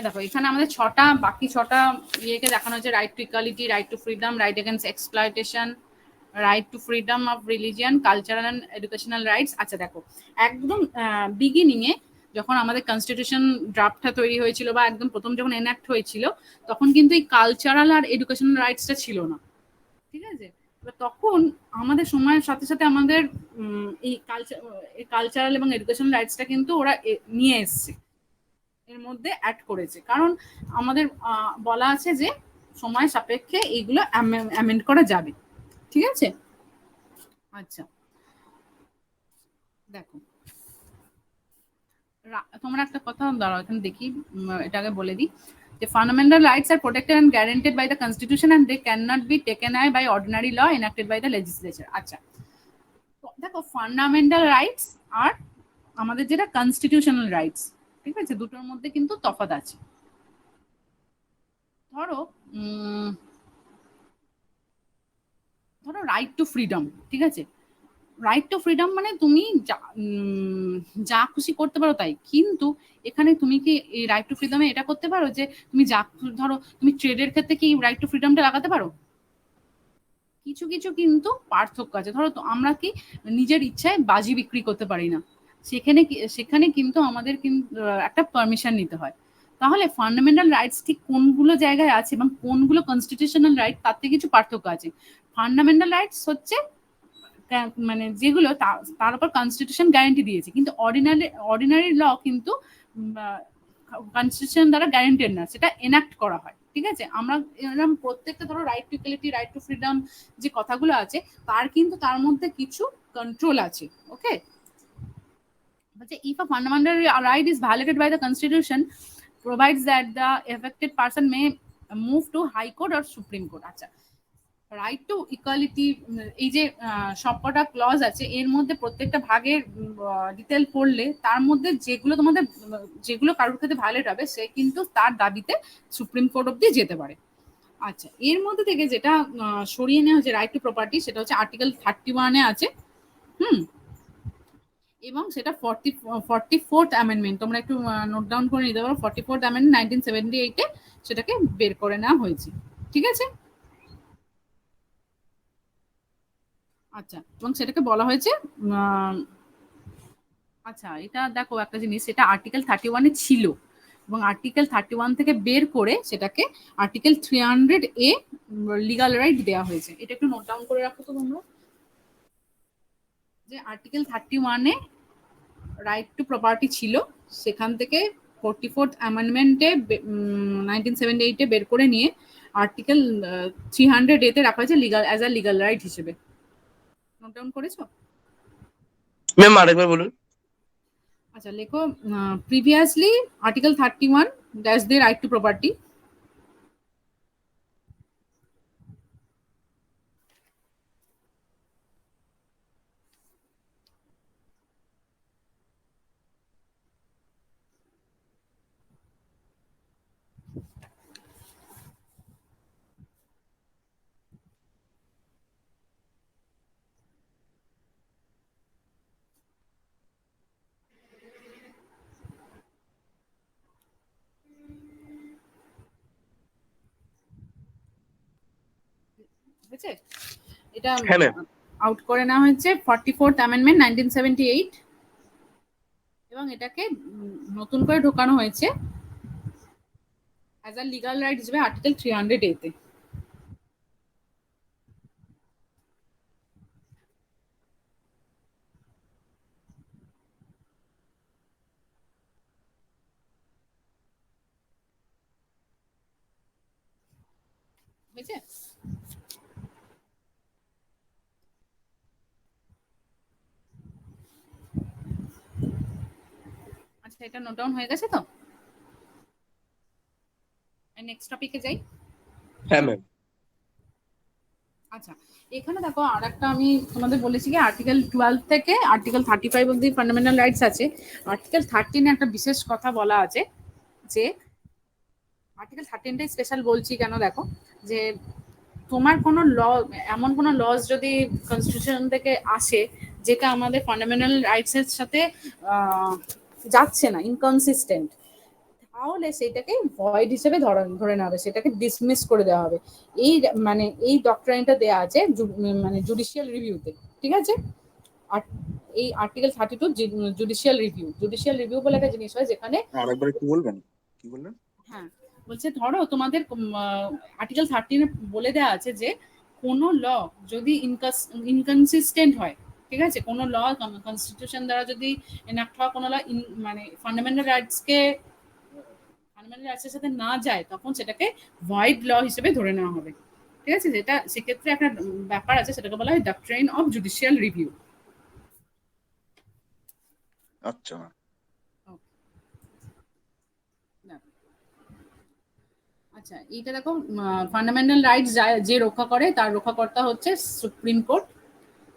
দেখো এখানে আমাদের বাকি ছটা ইয়েকে দেখানো হচ্ছে। Right to equality, right two freedom, right against exploitation, right two freedom of religion, cultural and educational rights. আচ্ছা দেখো, একদম বিগিনিং এ যখন আমাদের কনস্টিটিউশন ড্রাফটটা তৈরি হয়েছিল বা একদম প্রথম যখন এনঅ্যাক্ট হয়েছিল, তখন কিন্তু এই কালচারাল আর এডুকেশনাল রাইটসটা ছিল না, ঠিক আছে। তখন আমাদের সময়ের সাথে সাথে আমাদের এই কালচারাল এবং এডুকেশনাল রাইটসটা কিন্তু ওরা নিয়ে এসছে, এর মধ্যে অ্যাড করেছে। কারণ আমাদের বলা আছে যে সময় সাপেক্ষে এইগুলো অ্যামেন্ড করা যাবে, ঠিক আছে। আচ্ছা দেখো, তোমরা একটা কথা দাঁড়াও এখানে দেখি, এটাকে বলে দিই যে ফান্ডামেন্টাল রাইটস আর protected and guaranteed by the constitution and they can not be taken I by ordinary law enacted by the legislature. আচ্ছা দেখো, ফান্ডামেন্টাল রাইটস আর আমাদের যেটা কনস্টিটিউশনাল রাইটস, ঠিক আছে, দুটোর মধ্যে কিন্তু তফাৎ আছে। ধরো রাইট টু ফ্রিডম, ঠিক আছে। রাইট টু ফ্রিডম মানে তুমি যা খুশি করতে পারো তাই, কিন্তু এখানে তুমি কি এই রাইট টু ফ্রিডমে এটা করতে পারো যে তুমি ধরো তুমি ট্রেডের ক্ষেত্রে কি রাইট টু ফ্রিডমটা লাগাতে পারো? কিছু কিছু কিন্তু পার্থক্য আছে। ধরো তো আমরা কি নিজের ইচ্ছায় বাজি বিক্রি করতে পারি না, সেখানে কিন্তু আমাদের কিন্তু একটা পারমিশন নিতে হয়। তাহলে ফান্ডামেন্টাল রাইটস ঠিক কোনগুলো জায়গায় আছে এবং কোনগুলো কনস্টিটিউশনাল রাইট তার থেকে কিছু পার্থক্য আছে। ফান্ডামেন্টাল রাইটস হচ্ছে মানে যেগুলো তার উপর কনস্টিটিউশন গ্যারান্টি দিয়েছে, কিন্তু অর্ডিনারি ল কিন্তু কনস্টিটিউশন দ্বারা গ্যারান্টেড না, সেটা এনাক্ট করা হয়, ঠিক ঠিক আছে? আমরা এরকম প্রত্যেকটা ধরো right to equality, right two freedom যে কথাগুলো আছে তার কিন্তু তার মধ্যে কিছু কন্ট্রোল আছে। ওকে, বলছে if a fundamental right is violated by the constitution provides that the affected person may move to high court or supreme court। আচ্ছা, রাইট টু ইকুয়ালিটি এই যে সবকটা ক্লজ আছে এর মধ্যে প্রত্যেকটা ভাগের ডিটেল পড়লে তার মধ্যে যেগুলো তোমাদের যেগুলো কারোর ক্ষেত্রে ভায়োলেট হবে সে কিন্তু তার দাবিতে সুপ্রিম কোর্ট অব্দি যেতে পারে। আচ্ছা, এর মধ্যে থেকে যেটা সরিয়ে নেওয়া হচ্ছে রাইট টু প্রপার্টি, সেটা হচ্ছে আর্টিকেল 31-এ আছে। এবং সেটা 44th অ্যামেন্ডমেন্ট, তোমরা একটু নোট ডাউন করে নিতে পারো। 44th অ্যামেন্ডমেন্ট 1978-এ সেটাকে বের করে নেওয়া হয়েছে। ঠিক আছে? আচ্ছা, এবং সেটাকে বলা হয়েছে আচ্ছা এটা দেখো একটা জিনিস, এটা আর্টিকেল 31-এ ছিল এবং আর্টিকেল 31 থেকে বের করে সেটাকে আর্টিকেল 300A লিগাল রাইট দেওয়া হয়েছে। এটা একটু নোট ডাউন করে রাখো তো তোমরা, যে আর্টিকেল 31-এ রাইট টু প্রপার্টি ছিল, সেখান থেকে 44th অ্যামেন্ডমেন্টে 1978-এ বের করে নিয়ে আর্টিকেল 300A-তে রাখা হয়েছে legal as a legal right হিসেবে। নোট ডাউন করেছো? ম্যাম আরেকবার বলুন। আচ্ছা, লেখো previously article 31 dash the right to property. বুঝেছে? এটা হ্যাঁ ম্যাম। আউট করে নেওয়া হয়েছে 44th অ্যামেন্ডমেন্ট 1978 এবং এটাকে নতুন করে ঢোকানো হয়েছে অ্যাজ আ লিগাল রাইট হিসেবে আর্টিকেল 300A-তে। বুঝেছে? আচ্ছা, এটা নোট ডাউন হয়ে গেছে তো? নেক্সট টপিকে যাই। হ্যাঁ ম্যাম। আচ্ছা, এখানে দেখো আর একটা আমি তোমাদের বলেছি কি আর্টিকেল 12 থেকে আর্টিকেল 35 অব্দি ফান্ডামেন্টাল রাইটস আছে। আর্টিকেল 13-এ একটা বিশেষ কথা বলা আছে, যে আর্টিকেল 13টাই স্পেশাল বলছি কেন দেখো, যে তোমার কোনো ল, এমন কোনো লজ যদি কনস্টিটিউশন থেকে আসে যেটা আমাদের ফান্ডামেন্টাল রাইটসের সাথে যাচ্ছে না, ইনকনসিস্টেন্ট, তাহলে সেটাকে ভয়েড হিসেবে ধরে নেওয়া হবে, সেটাকে ডিসমিস করে দেওয়া হবে। এই মানে এই ডক্ট্রাইনটা দেওয়া আছে মানে জুডিশিয়াল রিভিউতে। ঠিক আছে? আর এই আর্টিকেল 32 জুডিশিয়াল রিভিউ বলে একটা জিনিস হয় যেখানে আরেকবার একটু বলবেন, কি বললেন? হ্যাঁ, বলছে ধরো তোমাদের আর্টিকেল 13-এ বলে দেওয়া আছে যে কোনো ল যদি ইনকনসিস্টেন্ট হয়, ঠিক আছে, কোনো ল কনস্টিটিউশন দ্বারা যদি এনাক্ট হওয়া কোনো ল মানে ফান্ডামেন্টাল রাইটসের সাথে না যায়, তখন সেটাকে ভয়েড ল হিসেবে ধরে নেওয়া হবে। ঠিক আছে? যেটা সেক্ষেত্রে একটা ব্যাপার আছে, সেটাকে বলা হয় ডক্ট্রাইন অফ জুডিশিয়াল রিভিউ। আচ্ছা, আচ্ছা, এইটা দেখো ফান্ডামেন্টাল রাইটস যে রক্ষা করে তার রক্ষাকর্তা হচ্ছে সুপ্রিম কোর্ট।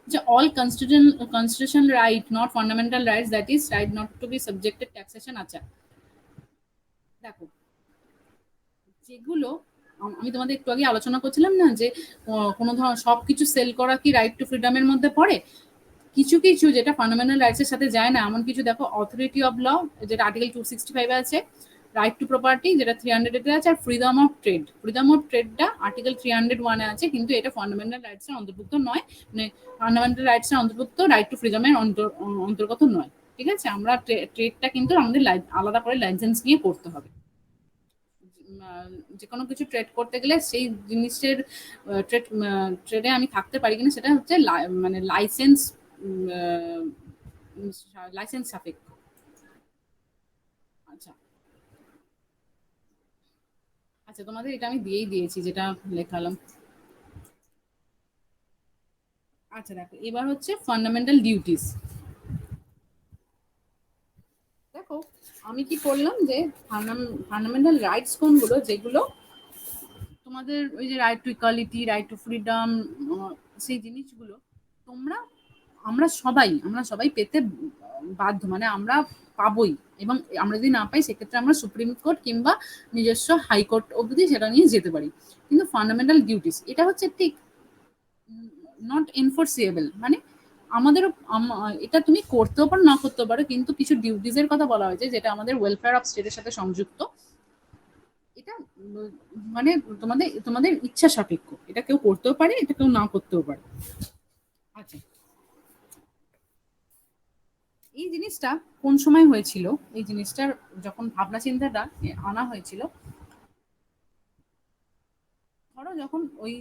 যে all constitution right not fundamental rights, that is right not to be subjected taxation. আচ্ছা দেখো, যেগুলো আমি তোমাদের একটু আগে আলোচনা করছিলাম না, যে কোনো ধরনের সবকিছু সেল করা কি রাইট টু ফ্রিডমের মধ্যে পড়ে? কিছু কিছু যেটা ফান্ডামেন্টাল রাইটসের সাথে যায় না এমন কিছু দেখো, অথরিটি অফ ল যেটা আর্টিকেল 265 আছে, রাইট টু প্রপার্টি যেটা 300-এ আছে, আর ফ্রিডম অফ ট্রেডটা আর্টিকেল 301-এ আছে, কিন্তু এটা ফান্ডামেন্টাল রাইটসের অন্তর্ভুক্ত নয়, মানে ফান্ডামেন্টাল রাইটসের অন্তর্ভুক্ত রাইট টু ফ্রিডমের অন্তর্গত নয়। ঠিক আছে? আমরা ট্রেডটা কিন্তু আমাদের আলাদা করে লাইসেন্স নিয়ে করতে হবে। যে কোনো কিছু ট্রেড করতে গেলে সেই জিনিসের ট্রেডে আমি থাকতে পারি কিনা সেটা হচ্ছে মানে লাইসেন্স সাপেক্ষ। আচ্ছা আচ্ছা, তোমাদের এটা আমি দিয়েই দিয়েছি যেটা লেখালাম। আচ্ছা দেখো, এবার হচ্ছে ফান্ডামেন্টাল ডিউটিস। দেখো আমি কি করলাম যে ফান্ডামেন্টাল রাইটস কোনগুলো, যেগুলো তোমাদের ওই যে right to equality, right two freedom, সেই জিনিসগুলো তোমরা আমরা সবাই পেতে বাধ্য, মানে আমরা পাবোই। এবং আমরা যদি না পাই সেক্ষেত্রে আমরা সুপ্রিম কোর্ট কিংবা নিজস্ব হাইকোর্ট অবধি সেটা নিয়ে যেতে পারি। কিন্তু ফান্ডামেন্টাল ডিউটিস এটা হচ্ছে ঠিক নট এনফোর্সিয়েবল, মানে আমাদেরও এটা তুমি করতেও পারো না করতেও পারো, কিন্তু কিছু ডিউটিজের কথা বলা হয়েছে যেটা আমাদের ওয়েলফেয়ার অফ স্টেটের সাথে সংযুক্ত। এটা মানে তোমাদের তোমাদের ইচ্ছা সাপেক্ষ, এটা কেউ করতেও পারে, এটা কেউ না করতেও পারে। আচ্ছা, এই জিনিসটা কোন সময় হয়েছিল, এই জিনিসটার যখন ভাবনা চিন্তাটা আনা হয়েছিল, ধরো যখন ওই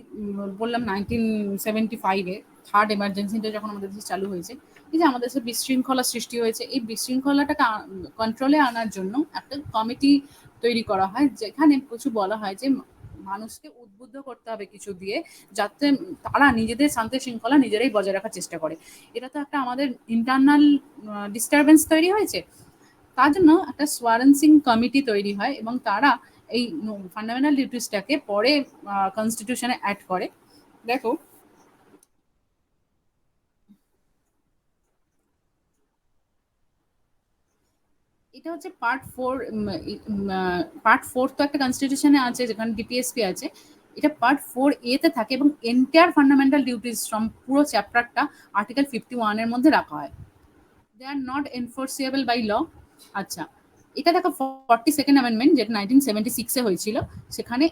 বললাম 1975-এ থার্ড এমার্জেন্সিটা যখন আমাদের দেশে চালু হয়েছে, এই যে আমাদের দেশে বিশৃঙ্খলা সৃষ্টি হয়েছে, এই বিশৃঙ্খলাটাকে কন্ট্রোলে আনার জন্য একটা কমিটি তৈরি করা হয়, যেখানে কিছু বলা হয় যে মানুষকে উদ্বুদ্ধ করতে হবে কিছু দিয়ে, যাতে তারা নিজেদের শান্তি শৃঙ্খলা নিজেরাই বজায় রাখার চেষ্টা করে। এটা তো একটা আমাদের ইন্টারনাল ডিস্টারবেন্স তৈরি হয়েছে। তার জন্য একটা সোয়ারেন্সিং কমিটি তৈরি হয় এবং তারা এই ফান্ডামেন্টাল ডিউটিসটাকে পরে কনস্টিটিউশনে অ্যাড করে। দেখো এটা হচ্ছে পার্ট 4 তো একটা কনস্টিটিউশনে আছে যেখানে ডিপিএসপি আছে। এটা পার্ট 4A-তে থাকে এবং এন্টায়ার ফান্ডামেন্টাল ডিউটিস পুরো চ্যাপ্টারটা আর্টিকেল 51-এর মধ্যে রাখা হয়। দে আর নট এনফোর্সিয়েবল বাই ল। আচ্ছা, এটা দেখো 42nd অ্যামেন্ডমেন্ট যেটা 1976-এ হয়েছিল, সেখানে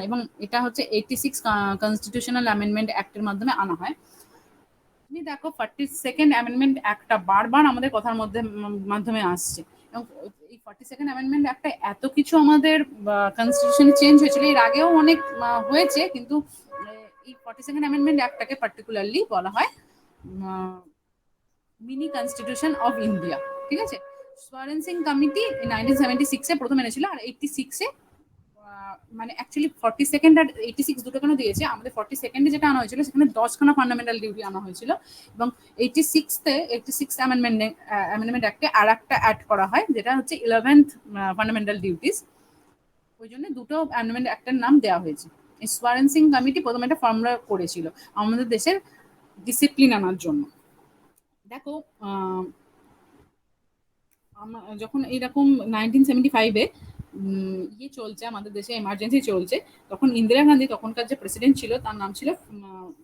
এবং এটা হচ্ছে 86 কনস্টিটিউশনাল অ্যামেন্ডমেন্ট অ্যাক্টের মাধ্যমে আনা হয়। তুমি দেখো 42nd অ্যামেন্ডমেন্ট অ্যাক্টটা বারবার আমাদের কথার মাধ্যমে আসছে, এবং এই 42nd অ্যামেন্ডমেন্ট অ্যাক্টটা এত কিছু আমাদের কনস্টিটিউশনে চেঞ্জ হয়েছিল, এর আগেও অনেক হয়েছে, কিন্তু এই 42nd অ্যামেন্ডমেন্ট অ্যাক্টটাকে পার্টিকুলারলি বলা হয় মিনি কনস্টিটিউশন অফ ইন্ডিয়া। ঠিক আছে, সোয়ারেন্সিং কমিটি 1976-এ প্রথম এনেছিল, আর 86-এ মানে অ্যাকচুয়ালি 42nd আর 86 দুটো কেন দিয়েছে, আমাদের 42nd-এ যেটা আনা হয়েছিল সেখানে 10খানা ফান্ডামেন্টাল ডিউটি আনা হয়েছিল, এবং 86 অ্যামেন্ডমেন্ট অ্যাক্টে আর একটা অ্যাড করা হয় যেটা হচ্ছে 11th ফান্ডামেন্টাল ডিউটিস। ওই জন্য দুটো অ্যামেন্ডমেন্ট অ্যাক্টের নাম দেওয়া হয়েছে। এই সোয়ারেন্সিং কমিটি প্রথম এটা ফর্মুলা করেছিল আমাদের দেশের ডিসিপ্লিন আনার জন্য। দেখো যখন এইরকম 1975-এ চলছে, আমাদের দেশে এমার্জেন্সি চলছে, তখন ইন্দিরা গান্ধী তখনকার যে প্রেসিডেন্ট ছিল তার নাম ছিল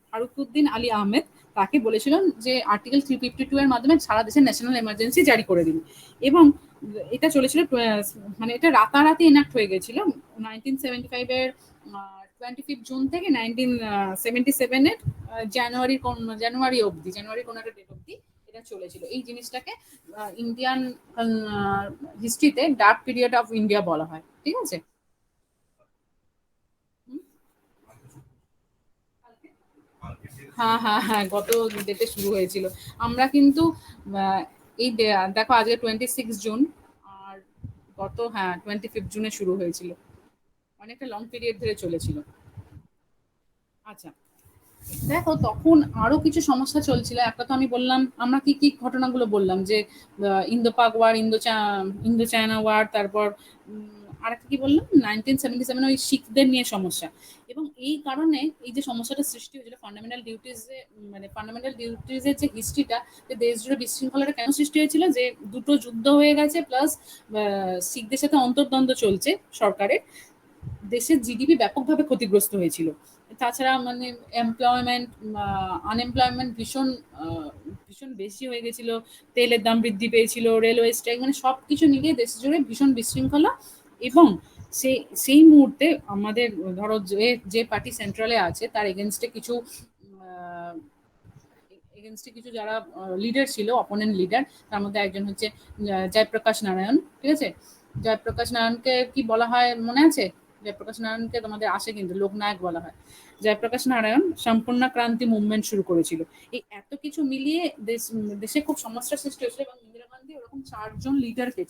ফারুকুদ্দিন আলী আহমেদ, তাকে বলেছিলেন যে আর্টিকেল 352-এর মাধ্যমে সারা দেশে ন্যাশনাল এমার্জেন্সি জারি করে দিন। এবং এটা চলেছিল মানে এটা রাতারাতি এনাক্ট হয়ে গেছিল 1975-এর 25 জুন থেকে 1977-এর জানুয়ারি অবধি, জানুয়ারি কোনো একটা ডেট অবধি এটা চলেছিল। এই জিনিসটাকে ইন্ডিয়ান হিস্ট্রিতে ডার্ক পিরিয়ড অফ ইন্ডিয়া বলা হয়। ঠিক আছে, হ্যাঁ হ্যাঁ হ্যাঁ, গত ডেটে শুরু হয়েছিল। আমরা কিন্তু এই দেখো আজকে 26 জুন, আর গত 25 জুনে শুরু হয়েছিল, অনেকটা লং পিরিয়ড ধরে চলেছিল। আচ্ছা দেখো, তখন আরো কিছু সমস্যা চলছিল। একটা তো আমি বললাম, আমরা কি কি ঘটনাগুলো বললাম যে ইন্দো পাক ওয়ার, ইন্দো চায়না ওয়ার, তারপর আর একটা কি বললাম 1977 ওই শিখদের নিয়ে সমস্যা। এবং এই কারণে এই যে সমস্যাটা সৃষ্টি হয়েছিল ফান্ডামেন্টাল ডিউটিজে, মানে ফান্ডামেন্টাল ডিউটিজের যে হিস্ট্রিটা, যে দেশ জুড়ে বিশৃঙ্খলাটা কেন সৃষ্টি হয়েছিল, যে দুটো যুদ্ধ হয়ে গেছে, প্লাস শিখদের সাথে অন্তর্দ্বন্দ্ব চলছে সরকারের, দেশের জিডিপি ব্যাপকভাবে ক্ষতিগ্রস্ত হয়েছিল। তাছাড়া মানে আনএমপ্লয়মেন্ট ভীষণ বেশি হয়ে গেছিল, তেলের দাম বৃদ্ধি পেয়েছিল, রেলওয়ে স্ট্রাইক, মানে সবকিছু মিলিয়ে দেশ জুড়ে ভীষণ বিশৃঙ্খলা। এবং সেই মুহূর্তে আমাদের ধরো যে পার্টি সেন্ট্রালে আছে তার এগেনস্টে কিছু যারা লিডার ছিল, অপোনেন্ট লিডার, তার মধ্যে একজন হচ্ছে জয়প্রকাশ নারায়ণ। ঠিক আছে, জয়প্রকাশ নারায়ণকে কি বলা হয় মনে আছে? জয়প্রকাশ নারায়ণকে তোমাদের আসে কিন্তু লোকনায়ক বলা হয়। জয়প্রকাশ নারায়ণ সম্পূর্ণ ক্রান্তি মুভমেন্ট শুরু করেছিল। এই এত কিছু মিলিয়ে দেশে খুব সমস্যার সৃষ্টি হয়েছিল, এবং ইন্দিরা গান্ধী ওরকম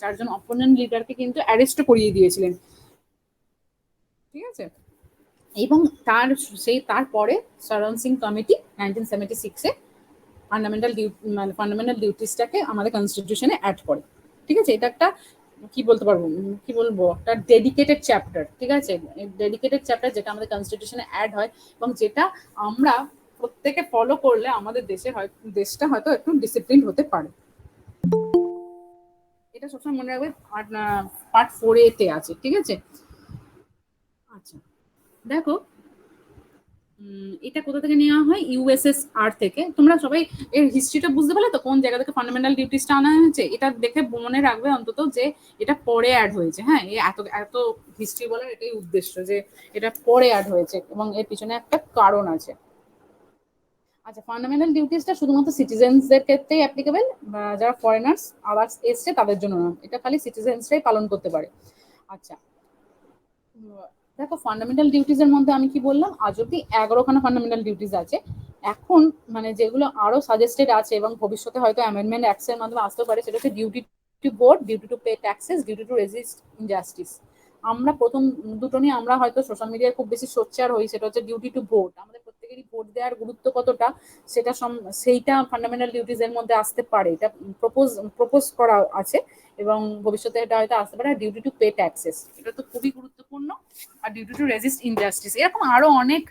চারজন অপোনেন্ট লিডারকে কিন্তু অ্যারেস্ট করিয়ে দিয়েছিলেন। ঠিক আছে। এবং তারপরে সরণ সিং কমিটি 1976-এ ফান্ডামেন্টাল ডিউটিসটাকে আমাদের কনস্টিটিউশনে অ্যাড করে। ঠিক আছে, এটা একটা কি বলবো একটা ডেডিকেটেড চ্যাপ্টার। ঠিক আছে, ডেডিকেটেড চ্যাপ্টার যেটা আমাদের কনস্টিটিউশনে অ্যাড হয় এবং যেটা আমরা প্রত্যেকে ফলো করলে আমাদের দেশটা হয়তো একটু ডিসিপ্লিন হতে পারে। এটা সবসময় মনে রাখবে, পার্ট 4A-তে আছে। ঠিক আছে, আচ্ছা দেখো, এটা কোথা থেকে নেওয়া হয়? ইউএসএসআর থেকে। তোমরা সবাই এর হিস্ট্রিটা বুঝতে পারলে তো, কোন জায়গা থেকে ফান্ডামেন্টাল ডিউটিসটা আনা হয়েছে? এটা দেখে মনে রাখবে অন্তত যে এটা পরে অ্যাড হয়েছে। হ্যাঁ, এই এত এত হিস্ট্রি বলার এটাই উদ্দেশ্য, যে এটা পরে অ্যাড হয়েছে এবং এর পিছনে একটা কারণ আছে। আচ্ছা, ফান্ডামেন্টাল ডিউটিসটা শুধুমাত্র সিটিজেন্সদের ক্ষেত্রেই অ্যাপ্লিকেবল, যারা ফরেনার্স আবার এসছে তাদের জন্য না, এটা খালি সিটিজেন্সরাই পালন করতে পারে। আচ্ছা দেখো, ফান্ডামেন্টাল ডিউটিস এর মধ্যে আমি কি বললাম, আজ অব্দি 11খানা ফান্ডামেন্টাল ডিউটিস আছে। এখন মানে যেগুলো আরো সাজেস্টেড আছে এবং ভবিষ্যতে হয়তো অ্যামেন্ডমেন্ট অ্যাক্টস এর মাধ্যমে আসতে পারে, সেটা হচ্ছে duty to vote, duty to pay taxes, duty to resist injustice. আমরা প্রথম দুটো নিয়ে আমরা হয়তো সোশ্যাল মিডিয়ায় খুব বেশি সোচ্চার হই, সেটা হচ্ছে ডিউটি টু ভোট। আমাদের প্রত্যেকেরই ভোট দেওয়ার গুরুত্ব কতটা সেইটা ফান্ডামেন্টাল ডিউটিস এর মধ্যে আসতে পারে, এটা প্রপোজ করা আছে এবং ভবিষ্যতে এটা হয়তো আসতে পারে। ডিউটি টু পে ট্যাক্সেস, এটা তো খুবই গুরুত্বপূর্ণ। আর ডিউটি টু রেজিস্ট ইনজাস্টিস, এরকম আরো অনেক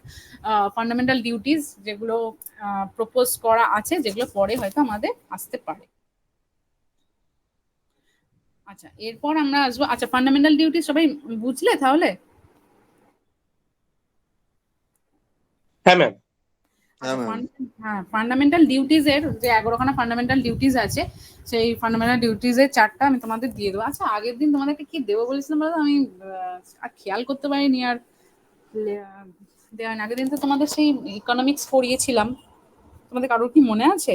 ফান্ডামেন্টাল ডিউটিস যেগুলো প্রপোজ করা আছে, যেগুলো পরে হয়তো আমাদের আসতে পারে। আচ্ছা, এরপর আমরা আসবো, আচ্ছা ফান্ডামেন্টাল ডিউটি সবাই বুঝলে তাহলে? হ্যাঁ ম্যাম। হ্যাঁ, ফান্ডামেন্টাল ডিউটিজ এর যে 11খানা ফান্ডামেন্টাল ডিউটিজ আছে, সেই ফান্ডামেন্টাল ডিউটিজ এর চারটা আমি তোমাদের দিয়ে দেবো। আচ্ছা, আগের দিন তোমাদেরকে কি দেবো বলেছিলাম বলো তো? আমি আর খেয়াল করতে পারিনি আর দেওয়া। আগের দিন তো তোমাদের সেই ইকোনমিক্স পড়িয়েছিলাম, তোমাদের কারোর কি মনে আছে?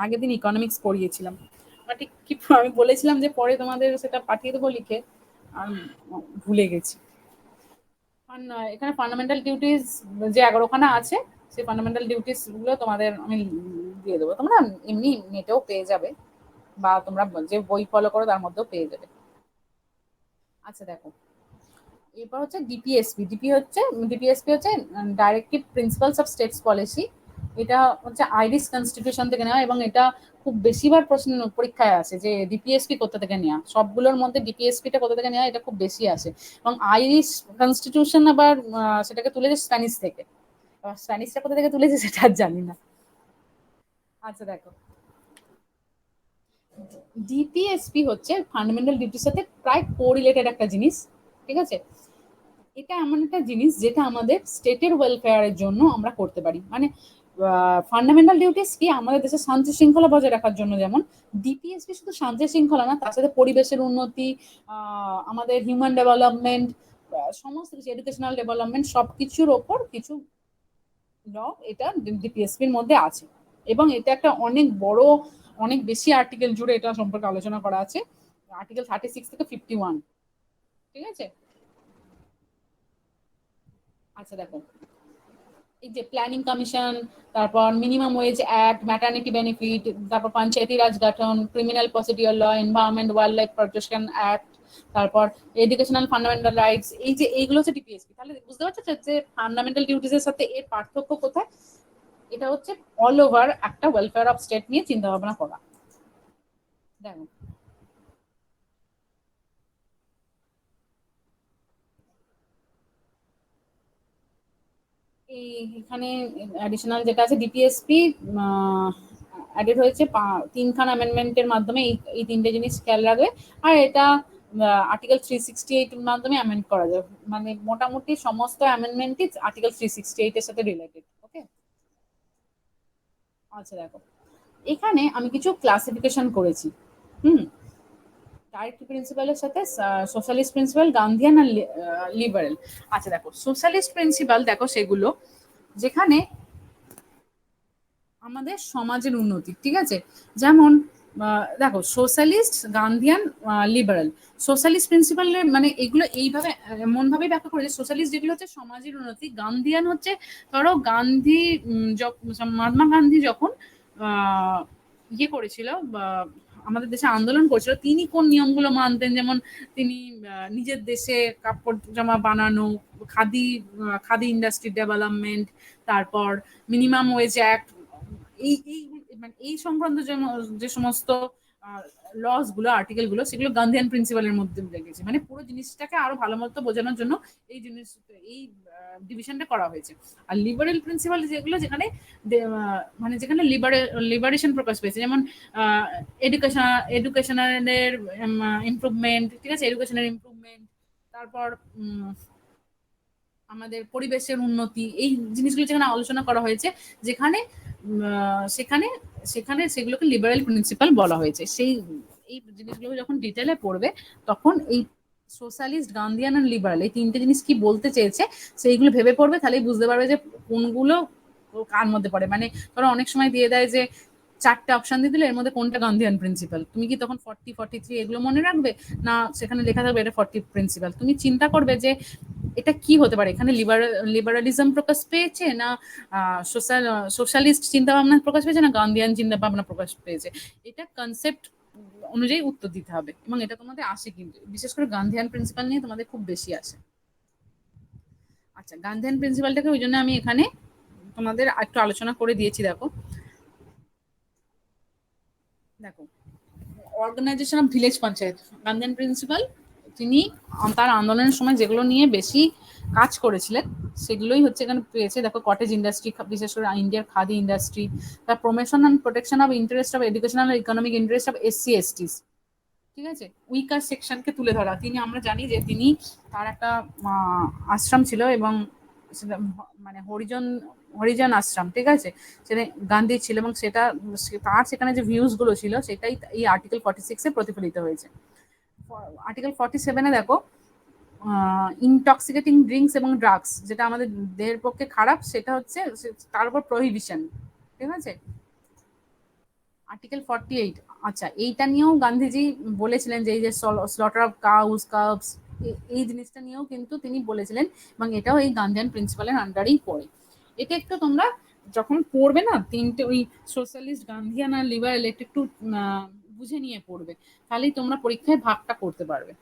আগের দিন ইকোনমিক্স পড়িয়েছিলাম। ঠিক কি আমি বলেছিলাম যে পরে তোমাদের সেটা পাঠিয়ে দেবো লিখে, আর ভুলে গেছি। এখানে ফান্ডামেন্টাল ডিউটিস যে 11খানা আছে, সেই ফান্ডামেন্টাল ডিউটিস গুলো তোমাদের আমি দিয়ে দেবো। তোমরা এমনি নেটেও পেয়ে যাবে, বা তোমরা যে বই ফলো করো তার মধ্যেও পেয়ে যাবে। আচ্ছা দেখো, এরপর হচ্ছে ডিপিএসপি। ডিপিএসপি হচ্ছে directive principles of states policy. এটা হচ্ছে আইরিশ কনস্টিটিউশন থেকে নেওয়া এবং এটা খুব বেশিবার প্রশ্ন পরীক্ষায় আসে যে ডিপিএসপি কোথা থেকে নেওয়া। সবগুলোর মধ্যে ডিপিএসপিটা কোথা থেকে নেওয়া এটা খুব বেশি আসে। এবং আইরিশ কনস্টিটিউশন আবার সেটাকে তুলেছে স্প্যানিশ থেকে। স্প্যানিশটা কোথা থেকে তুলেছে সেটা আর জানি না। আচ্ছা দেখো, ডিপিএসপি হচ্ছে ফান্ডামেন্টাল ডিউটির সাথে প্রায় কোরিলেটেড একটা জিনিস। ঠিক আছে, এটা এমন একটা জিনিস যেটা আমাদের স্টেটের ওয়েলফেয়ারের জন্য আমরা করতে পারি। মানে ফান্ডামেন্টাল ডিউটিস কি আমাদের দেশের শান্তি শৃঙ্খলা বজায় রাখার জন্য, যেমন ডিপিএসপি শুধু শান্তি শৃঙ্খলা না, তার সাথে পরিবেশের উন্নতি, আমাদের হিউম্যান ডেভেলপমেন্ট, সমস্ত কিছু, এডুকেশনাল ডেভেলপমেন্ট, সবকিছুর ওপর কিছু ল এটা ডিপিএসপির মধ্যে আছে। এবং এটা একটা অনেক বড়, অনেক বেশি আর্টিকেল জুড়ে এটা সম্পর্কে আলোচনা করা আছে, আর্টিকেল 36 থেকে 51। ঠিক আছে, আচ্ছা দেখো, এই যে প্ল্যানিং কমিশন, তারপর minimum wage act, maternity benefit, তারপর পঞ্চায়েতি রাজ গঠন, criminal procedure law, environment wild life protection act, তারপর এডুকেশনাল ফান্ডামেন্টাল রাইটস, এই যে এইগুলো হচ্ছে ডিপিএসপি। তাহলে বুঝতে পারছো যে ফান্ডামেন্টাল ডিউটিস এর সাথে এর পার্থক্য কোথায়? এটা হচ্ছে অল ওভার একটা ওয়েলফেয়ার অফ স্টেট নিয়ে চিন্তা ভাবনা করা। দেখো, এখানে অ্যাডিশনাল যেটা আছে, ডিপিএসপি অ্যাডেড হয়েছে 3খানা অ্যামেন্ডমেন্টের মাধ্যমে। এই তিনটে জিনিস খেয়াল রাখবে। আর এটা আর্টিকেল 368 এর মাধ্যমে অ্যামেন্ড করা যায়। মানে মোটামুটি সমস্ত অ্যামেন্ডমেন্টই আর্টিকেল 368 এর সাথে রিলেটেড। ওকে, আচ্ছা দেখো, এখানে আমি কিছু ক্লাসিফিকেশন করেছি। ডাইরেক্ট প্রিন্সিপালের সাথে সোশ্যালিস্ট প্রিন্সিপাল, গান্ধিয়ান আর লিবারেল। আচ্ছা দেখো, সোশ্যালিস্ট প্রিন্সিপাল দেখো সেগুলো যেখানে আমাদের সমাজের উন্নতি। ঠিক আছে, যেমন দেখো, সোশ্যালিস্ট, গান্ধিয়ান, লিবারেল। সোশ্যালিস্ট প্রিন্সিপাল মানে এগুলো এইভাবে এমন ভাবে ব্যাখ্যা করে যে সোশ্যালিস্ট যেগুলো হচ্ছে সমাজের উন্নতি, গান্ধিয়ান হচ্ছে ধরো মহাত্মা গান্ধী যখন ইয়ে করেছিল, আমাদের দেশে আন্দোলন করছিল, তিনি কোন নিয়মগুলো মানতেন, যেমন তিনি নিজের দেশে কাপড় জামা বানানো, খাদি ইন্ডাস্ট্রি ডেভেলপমেন্ট, তারপর মিনিমাম ওয়েজ অ্যাক্ট, এই মানে এই সংক্রান্ত যে সমস্ত লস গুলো, আর্টিকেল গুলো, সেগুলো গান্ধীয়ান প্রিন্সিপালের মধ্যে লেগেছে। মানে পুরো জিনিসটাকে আরো ভালো মতো বোঝানোর জন্য এই ডিভিশনটা করা হয়েছে। আর লিবারেল প্রিন্সিপাল যেগুলো, যেখানে মানে যেখানে লিবারেশন প্রকাশ পেয়েছে, যেমন এডুকেশনের ইমপ্রুভমেন্ট, ঠিক আছে, এডুকেশনের ইমপ্রুভমেন্ট, তারপর আমাদের পরিবেশের উন্নতি, এই জিনিসগুলো যেখানে আলোচনা করা হয়েছে, যেখানে সেখানে সেখানে সেগুলোকে লিবারেল প্রিন্সিপাল বলা হয়েছে। এই জিনিসগুলো যখন ডিটেলে পড়বে, তখন এই সোশ্যালিস্ট, গান্ধিয়ান আর লিবারেল, এই তিনটে জিনিস কি বলতে চেয়েছে সেইগুলো ভেবে পড়বে, তাহলেই বুঝতে পারবে যে কোনগুলো কার মধ্যে পড়ে। মানে ধরো অনেক সময় দিয়ে দেয় যে 4টে অপশন দিয়ে দিলে এর মধ্যে কোনটা গান্ধিয়ান প্রিন্সিপাল, তুমি কি তখন 40, 43 এগুলো মনে রাখবে? না, সেখানে লেখা থাকবে এটা 40 প্রিন্সিপাল। তুমি চিন্তা করবে যে এটা কি হতে পারে, এখানে লিবারালিজম প্রকাশ পেয়েছে, না সোশ্যালিস্ট চিন্তা ভাবনা প্রকাশ পেয়েছে, না গান্ধিয়ান চিন্তা ভাবনা প্রকাশ পেয়েছে। এটা কনসেপ্ট অনুযায়ী উত্তর দিতে হবে, এবং এটা তোমাদের আসে, কিন্তু বিশেষ করে গান্ধিয়ান প্রিন্সিপাল নিয়ে তোমাদের খুব বেশি আসে। আচ্ছা, গান্ধিয়ান প্রিন্সিপালটাকে ওই জন্য আমি এখানে তোমাদের একটু আলোচনা করে দিয়েছি। দেখো organisation of village panchayat, Gandhian principle, তিনি তার আন্দোলনের সময় যেগুলো নিয়ে বেশি কাজ করেছিলেন সেগুলোই হচ্ছে এখানে পেয়েছে। দেখো, কটেজ ইন্ডাস্ট্রি, বিশেষ করে ইন্ডিয়ার খাদি ইন্ডাস্ট্রি, তার promotion and protection of interest of educational economic interest of SC STs, ঠিক আছে, উইকার সেকশনকে তুলে ধরা। তিনি, আমরা জানি যে তিনি, তার একটা আশ্রম ছিল, এবং সেটা মানে হরিজন আশ্রম, ঠিক আছে, সেটা গান্ধী ছিল, এবং সেটা তার সেখানে যে ভিউজ গুলো ছিল সেটাই এই আর্টিকেল 46-এ প্রতিফলিত হয়েছে। আর্টিকেল 47-এ দেখো, ইনটক্সিকেটিং ড্রিঙ্কস এবং ড্রাগস, যেটা আমাদের দেহের পক্ষে খারাপ, সেটা হচ্ছে তার উপর প্রহিবিশন, ঠিক আছে। আর্টিকেল 48, আচ্ছা, এইটা নিয়েও গান্ধীজি বলেছিলেন যে এই যে স্লটার অফ কাবস, এই জিনিসটা নিয়েও কিন্তু তিনি বলেছিলেন, এবং এটাও এই গান্ধিয়ান প্রিন্সিপালের আন্ডারেই পড়ে। এটা একটু তোমরা যখন পড়বে না, তিনটে ওই সোশ্যালিস্ট, গান্ধিয়ান আর লিবারেল, একটু বুঝে নিয়ে পড়বে, তাহলেই তোমরা পরীক্ষায় ভাগটা করতে পারবে।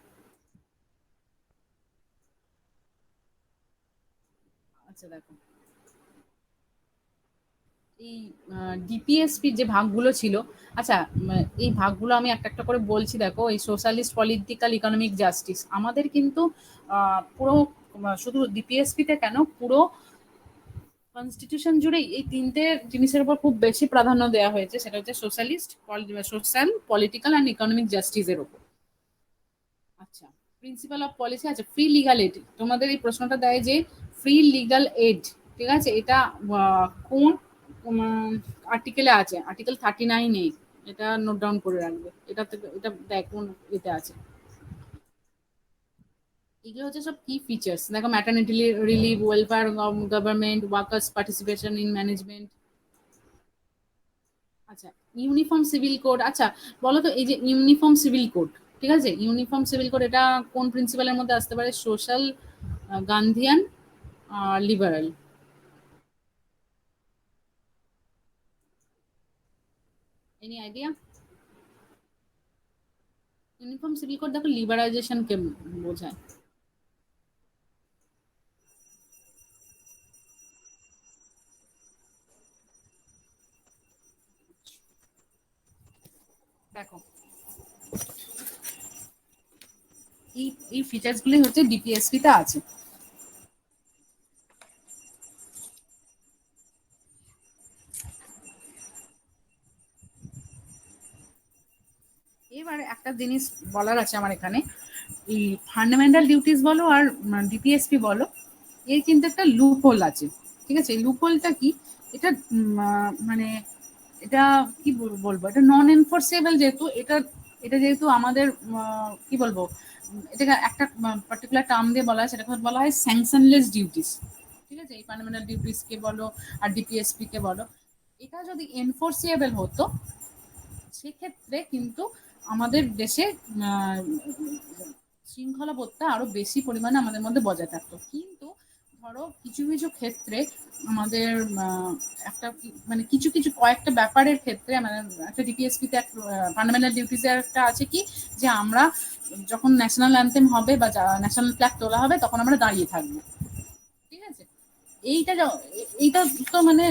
আচ্ছা, দেখো, এই ডিপিএসপি যে ভাগগুলো ছিল, আচ্ছা, এই ভাগগুলো আমি একটা একটা করে বলছি। দেখো, এই সোশ্যালিস্ট, পলিটিক্যাল, ইকোনমিক জাস্টিস, আমাদের কিন্তু পুরো শুধু ডিপিএসপিতে কেন, পুরো কনস্টিটিউশন জুড়ে এই তিনটে জিনিসের উপর খুব বেশি প্রাধান্য দেওয়া হয়েছে। সেটা হচ্ছে socialist, social, political and economic জাস্টিসের উপর। আচ্ছা, প্রিন্সিপাল অফ পলিসি আছে ফ্রি লিগাল এড। তোমাদের এই প্রশ্নটা দেয় যে ফ্রি লিগাল এড, ঠিক আছে, এটা কোন আর্টিকেলে আছে? আর্টিকেল 39-এ, এটা নোট ডাউন করে রাখবে। এটা দেখ কোন এতে আছে। এগুলো হচ্ছে সব কি ফিচার্স। দেখো, maternity relief, welfare government, workers participation in management. আচ্ছা, ইউনিফর্ম সিভিল কোড। আচ্ছা, বলো তো, এই যে ইউনিফর্ম সিভিল কোড, ঠিক আছে, ইউনিফর্ম সিভিল কোড, এটা কোন প্রিন্সিপালের মধ্যে আসতে পারে? Social, Gandhian, liberal. Any idea? Uniform civil code দেখো লিবারাইজেশনকে বোঝায়। দেখো, এই ফিচার্স গুলি হচ্ছে ডিপিএসপি তে আছে। এবার একটা জিনিস বলার আছে আমার এখানে, এই ফান্ডামেন্টাল ডিউটিস বলো আর ডিপিএসপি বলো, এর কিন্তু একটা লুপ হোল আছে, ঠিক আছে। এই লুপ হোলটা কি? এটা মানে এটা কি বলবো, এটা নন এনফোর্সেবল, যেহেতু এটা যেহেতু আমাদের কি বলবো, এটাকে একটা পার্টিকুলার টার্ম দিয়ে বলা হয়, সেটাকে বলা হয় স্যাংশনলেস ডিউটিস, ঠিক আছে। এই ফান্ডামেন্টাল ডিউটিস কে বলো আর ডিপিএসপি কে বলো, এটা যদি এনফোর্সেবল হতো, সেক্ষেত্রে কিন্তু আমাদের দেশে শৃঙ্খলাবোধটা আরো বেশি পরিমাণে আমাদের মধ্যে বজায় থাকতো। কিন্তু ধরো কিছু কিছু ক্ষেত্রে আমাদের একটা মানে কিছু কিছু কয়েকটা ব্যাপারের ক্ষেত্রে মানে একটা ডিপিএসপি তে ফান্ডামেন্টাল ডিউটিস একটা আছে কি, যে আমরা যখন ন্যাশনাল অ্যান্থেম হবে বা ন্যাশনাল ফ্ল্যাগ তোলা হবে তখন আমরা দাঁড়িয়ে থাকবো, ঠিক আছে। এইটা তো মানে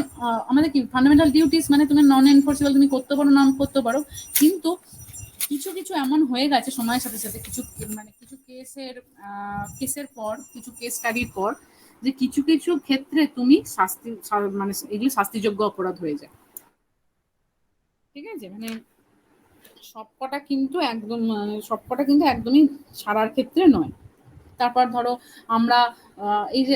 আমাদের কি ফান্ডামেন্টাল ডিউটিস, মানে তুমি নন এনফোর্সেবল, তুমি করতে পারো নাম করতে পারো, কিন্তু কিছু কিছু এমন হয়ে গেছে সময়ের সাথে সাথে কিছু মানে কিছু কেসের পর, কিছু কেস স্টাডির পর, যে কিছু কিছু ক্ষেত্রে তুমি মানে এগুলো শাস্তিযোগ্য অপরাধ হয়ে যায়, ঠিক আছে। মানে সবকটা কিন্তু একদমই ছাড়ার ক্ষেত্রে নয়। তারপর ধরো আমরা এই যে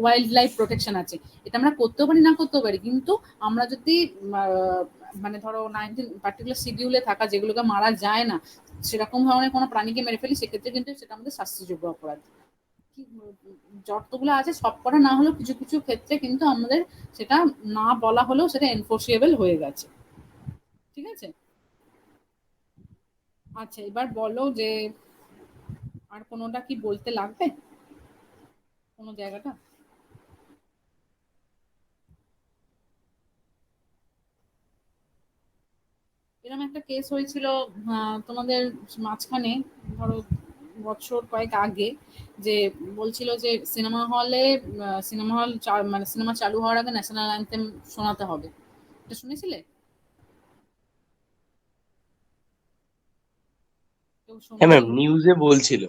ওয়াইল্ড লাইফ প্রোটেকশন আছে, এটা আমরা করতেও পারি না করতেও পারি, কিন্তু আমরা যদি মানে ধরো 19 পার্টিকুলার শিডিউলে থাকা যেগুলোকে মারা যায় না সেরকম ধরনের কোনো প্রাণীকে মেরে ফেলি, সেক্ষেত্রে কিন্তু সেটা আমাদের শাস্তিযোগ্য অপরাধ। যতগুলো আছে সবকটা না হলেও কিছু কিছু ক্ষেত্রে কিন্তু আমাদের সেটা না বলা হলেও সেটা এনফোর্সেবল হয়ে গেছে, ঠিক আছে। আচ্ছা, এবার বলো যে আর কোনোটা কি বলতে লাগবে, কোনো জায়গাটা? এরকম একটা কেস হয়েছিল তোমাদের মাঝখানে, ধরো বছর কয়েক আগে, যে বলছিল যে সিনেমা হল মানে সিনেমা চালু হওয়ার আগে ন্যাশনাল অ্যান্থেম শোনাতে হবে, এটা শুনেছিলে? কেউ হ্যাঁ ম্যাম, শোনেনি? নিউজে বলছিল।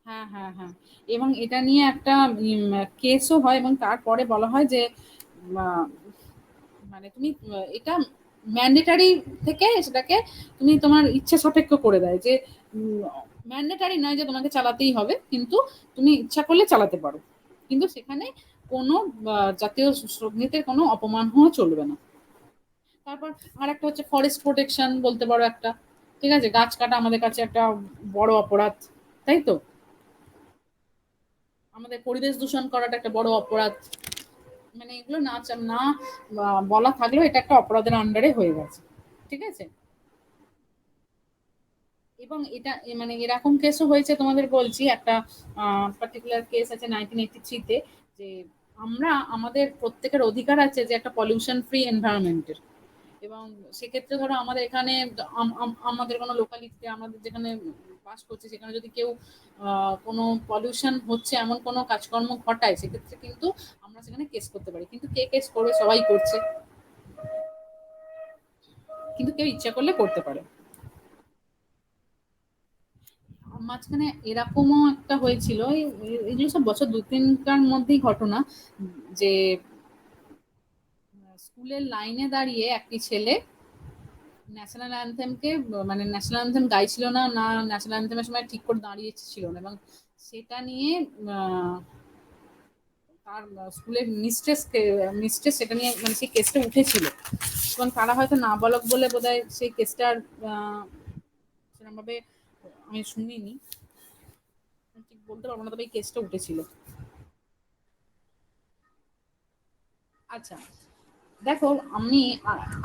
হ্যাঁ হ্যাঁ হ্যাঁ। এবং এটা নিয়ে একটা কেসও হয়, এবং তারপরে বলা হয় যে আহ, মানে তুমি এটা ম্যান্ডেটারি থেকে সেটাকে তুমি তোমার ইচ্ছা সাপেক্ষ করে দেয়, যে ম্যান্ডেটারি নয় যে তোমাকে চালাতেই হবে, কিন্তু তুমি ইচ্ছা করলে চালাতে পারো, কিন্তু সেখানে কোনো জাতীয় সঙ্গীতের কোনো অপমান হওয়া চলবে না। তারপর আর একটা হচ্ছে ফরেস্ট প্রোটেকশন বলতে পারো একটা, ঠিক আছে। গাছ কাটা আমাদের কাছে একটা বড় অপরাধ, তাই তো। আমাদের পরিবেশ দূষণ করাটা একটা বড় অপরাধ, মানে এগুলো না বলা থাকলেও এটা একটা অপরাধের আন্ডারে হয়ে গেছে, ঠিক আছে। এবং এটা মানে এরকম কেসও হয়েছে, তোমাদের বলছি একটা পার্টিকুলার কেস আছে 1983-তে, যে আমাদের প্রত্যেকের অধিকার আছে যে একটা পলিউশন ফ্রি এনভায়রনমেন্টের। এবং সেক্ষেত্রে ধরো আমাদের এখানে আমাদের কোনো লোকালিটিতে আমাদের যেখানে বাস করছে সেখানে যদি কেউ কোনো পলিউশন হচ্ছে এমন কোনো কাজকর্ম ঘটায়, সেক্ষেত্রে কিন্তু আমরা সেখানে কেস করতে পারি, কিন্তু কে কেস করবে? সবাই করছে, কিন্তু কেউ ইচ্ছা করলে করতে পারে। মাঝখানে এরকমও একটা হয়েছিল, এগুলো সব বছর 2-3টার মধ্যেই ঘটনা, যে স্কুলের লাইনে দাঁড়িয়ে একটি ছেলে ন্যাশনাল অ্যান্থেমকে মানে ন্যাশনাল অ্যান্থেম গাইছিল না, ন্যাশনাল অ্যান্থেমের সময় ঠিক করে দাঁড়িয়েছিল না, এবং সেটা নিয়ে তার স্কুলের মিস্ট্রেস সেটা নিয়ে মানে সেই কেসটা উঠেছিল, এবং তারা হয়তো নাবালক বলে বোধহয় সেই কেসটার সেরকম ভাবে আমি শুনিনি, ঠিক বলতে পারবো না, তবে এই কেসটা উঠেছিল। আচ্ছা দেখো,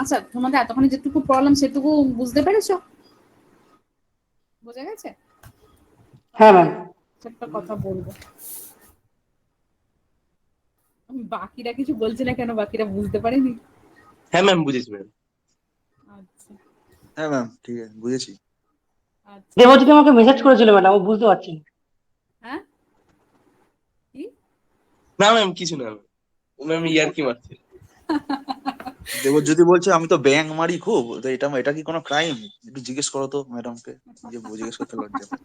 আচ্ছা তোমাদের এতক্ষণে যেটুকু প্রবলেম সেটুকু বুঝতে পেরেছো? বোঝা গেছে? হ্যাঁ ম্যাম। একটা কথা বলবো, বাকিরা কিছু বলছে না কেন? বাকিরা বুঝতে পারেনি? হ্যাঁ ম্যাম, বুঝেছি ম্যাম। আচ্ছা হ্যাঁ ম্যাম, ঠিক আছে, বুঝেছি। আচ্ছা। দেবজিৎ আমাকে মেসেজ করেছিল ম্যাডাম, ও বুঝতে পারছি না। হ্যাঁ কি? না ম্যাম, কিছু না ম্যাম, ও ম্যাম ইয়ার্কি মারছিল। দেবজ্যোতি বলছে আমি তো ব্যাঙ মারি খুব, তো এটা কি কোনো ক্রাইম? একটু জিজ্ঞেস করো তো ম্যাডামকে, যে জিজ্ঞেস করতে লজ্জা পায়।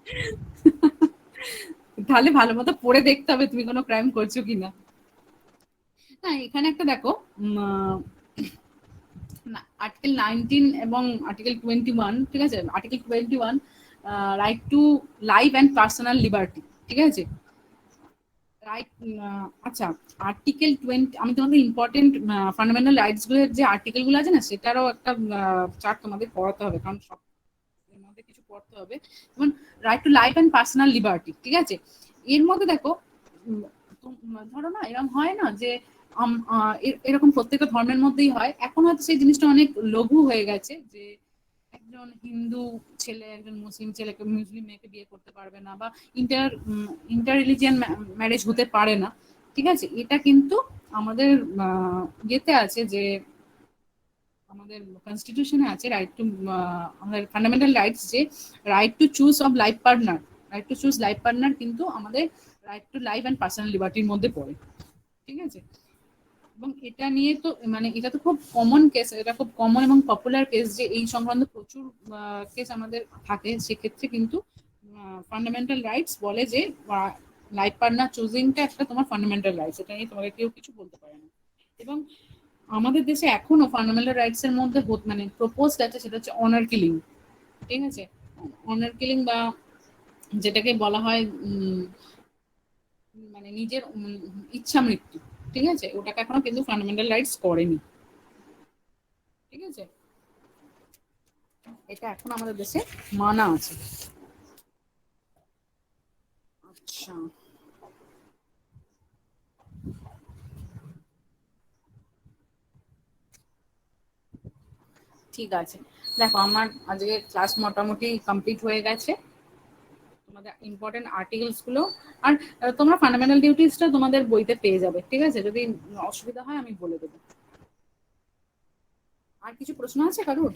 তাহলে ভালো মতো পড়ে দেখতে হবে তুমি কোনো ক্রাইম করছো কিনা। না, এখানে একটা দেখো, আর্টিকেল 19 এবং আর্টিকেল 21, ঠিক আছে। Article 21 right to life and personal liberty, ঠিক আছে। রাইট, আচ্ছা। আর্টিকেল 20 আমি তোমাদের ইম্পর্টেন্ট ফান্ডামেন্টাল রাইটস গুলোর যে আর্টিকেল গুলো আছে না, সেটারও একটা চার্ট তোমাদের পড়াতে হবে, কারণ সব এর মধ্যে কিছু পড়তে হবে। যেমন right to life and personal liberty, ঠিক আছে। এর মধ্যে দেখো ধরো না এরকম হয় না যে এরকম প্রত্যেকটা ধর্মের মধ্যেই হয়, এখন হয়তো সেই জিনিসটা অনেক লঘু হয়ে গেছে, যে একজন হিন্দু ছেলে একজন মুসলিম ছেলেকে মুসলিম মেয়েকে বিয়ে করতে পারবে না, বা ইন্টার রিলিজিয়ান ম্যারেজ হতে পারে না, ঠিক আছে, এটা কিন্তু আমাদের ইয়েতে আছে যে আমাদের কনস্টিটিউশনে আছে রাইট টু, আমাদের ফান্ডামেন্টাল রাইটস যে right to choose of life partner, right to choose life partner কিন্তু আমাদের right to life and personal লিবার্টির মধ্যে পড়ে। ঠিক আছে, এবং এটা নিয়ে তো মানে এটা তো খুব কমন কেস, এটা খুব কমন এবং পপুলার কেস যে এই সংক্রান্ত প্রচুর কেস আমাদের থাকে। সেক্ষেত্রে কিন্তু ফান্ডামেন্টাল রাইটস বলে যে লাইফ পার্টনার চুজিংটা একটা তোমার ফান্ডামেন্টাল রাইটস, এটা নিয়ে তোমাকে কেউ কিছু বলতে পারে না। এবং আমাদের দেশে এখনো ফান্ডামেন্টাল রাইটস এর মধ্যে মানে প্রপোজড আছে, সেটা হচ্ছে অনার কিলিং। ঠিক আছে, অনার কিলিং বা যেটাকে বলা হয় মানে নিজের ইচ্ছা মৃত্যু। ঠিক আছে, ওটাকে এখনো কিন্তু ফান্ডামেন্টাল রাইটস করেনি। ঠিক আছে, এটা এখন আমাদের দেশে মানা আছে। আচ্ছা, ঠিক আছে, দেখো আমার আজকে ক্লাস মোটামুটি কমপ্লিট হয়ে গেছে। তোমাদের ইম্পর্টেন্ট আর্টিকেলস গুলো আর তোমরা ফান্ডামেন্টাল ডিউটিসটা তোমাদের বইতে পেয়ে যাবে। ঠিক আছে, যদি অসুবিধা হয় আমি বলে দেবো। আর কিছু প্রশ্ন আছে কারোর?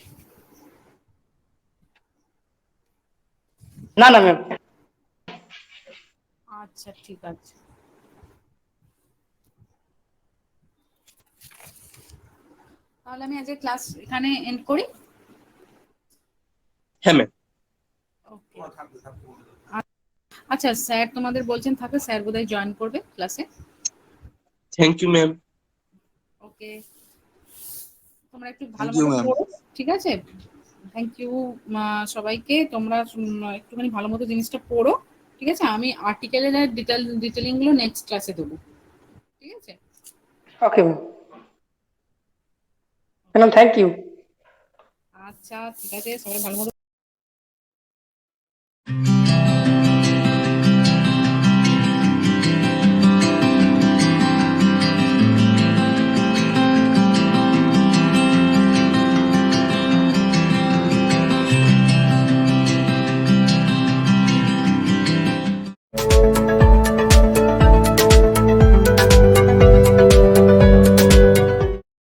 না না ম্যাম। আচ্ছা, ঠিক আছে, তাহলে আমি আজকে ক্লাস এখানে এন্ড করি। হ্যাঁ ম্যাম। ওকে, আচ্ছা স্যার তোমাদের বলছেন থাকে, স্যার বোধহয় জয়েন করবে ক্লাসে। Thank you ma'am. ওকে, তোমরা একটু ভালো থ্যাংক ইউ মতো ম্যাম। পড়ো। ঠিক আছে, থ্যাংক ইউ সবাইকে। তোমরা একটুখানি ভালো মতো জিনিসটা পড়ো। ঠিক আছে, আমি আর্টিকেলের ডিটেলিং গুলো নেক্সট ক্লাসে দেবো। ঠিক আছে, okay ma'am. Madam thank you. আচ্ছা ঠিক আছে, সবাই ভালো মতো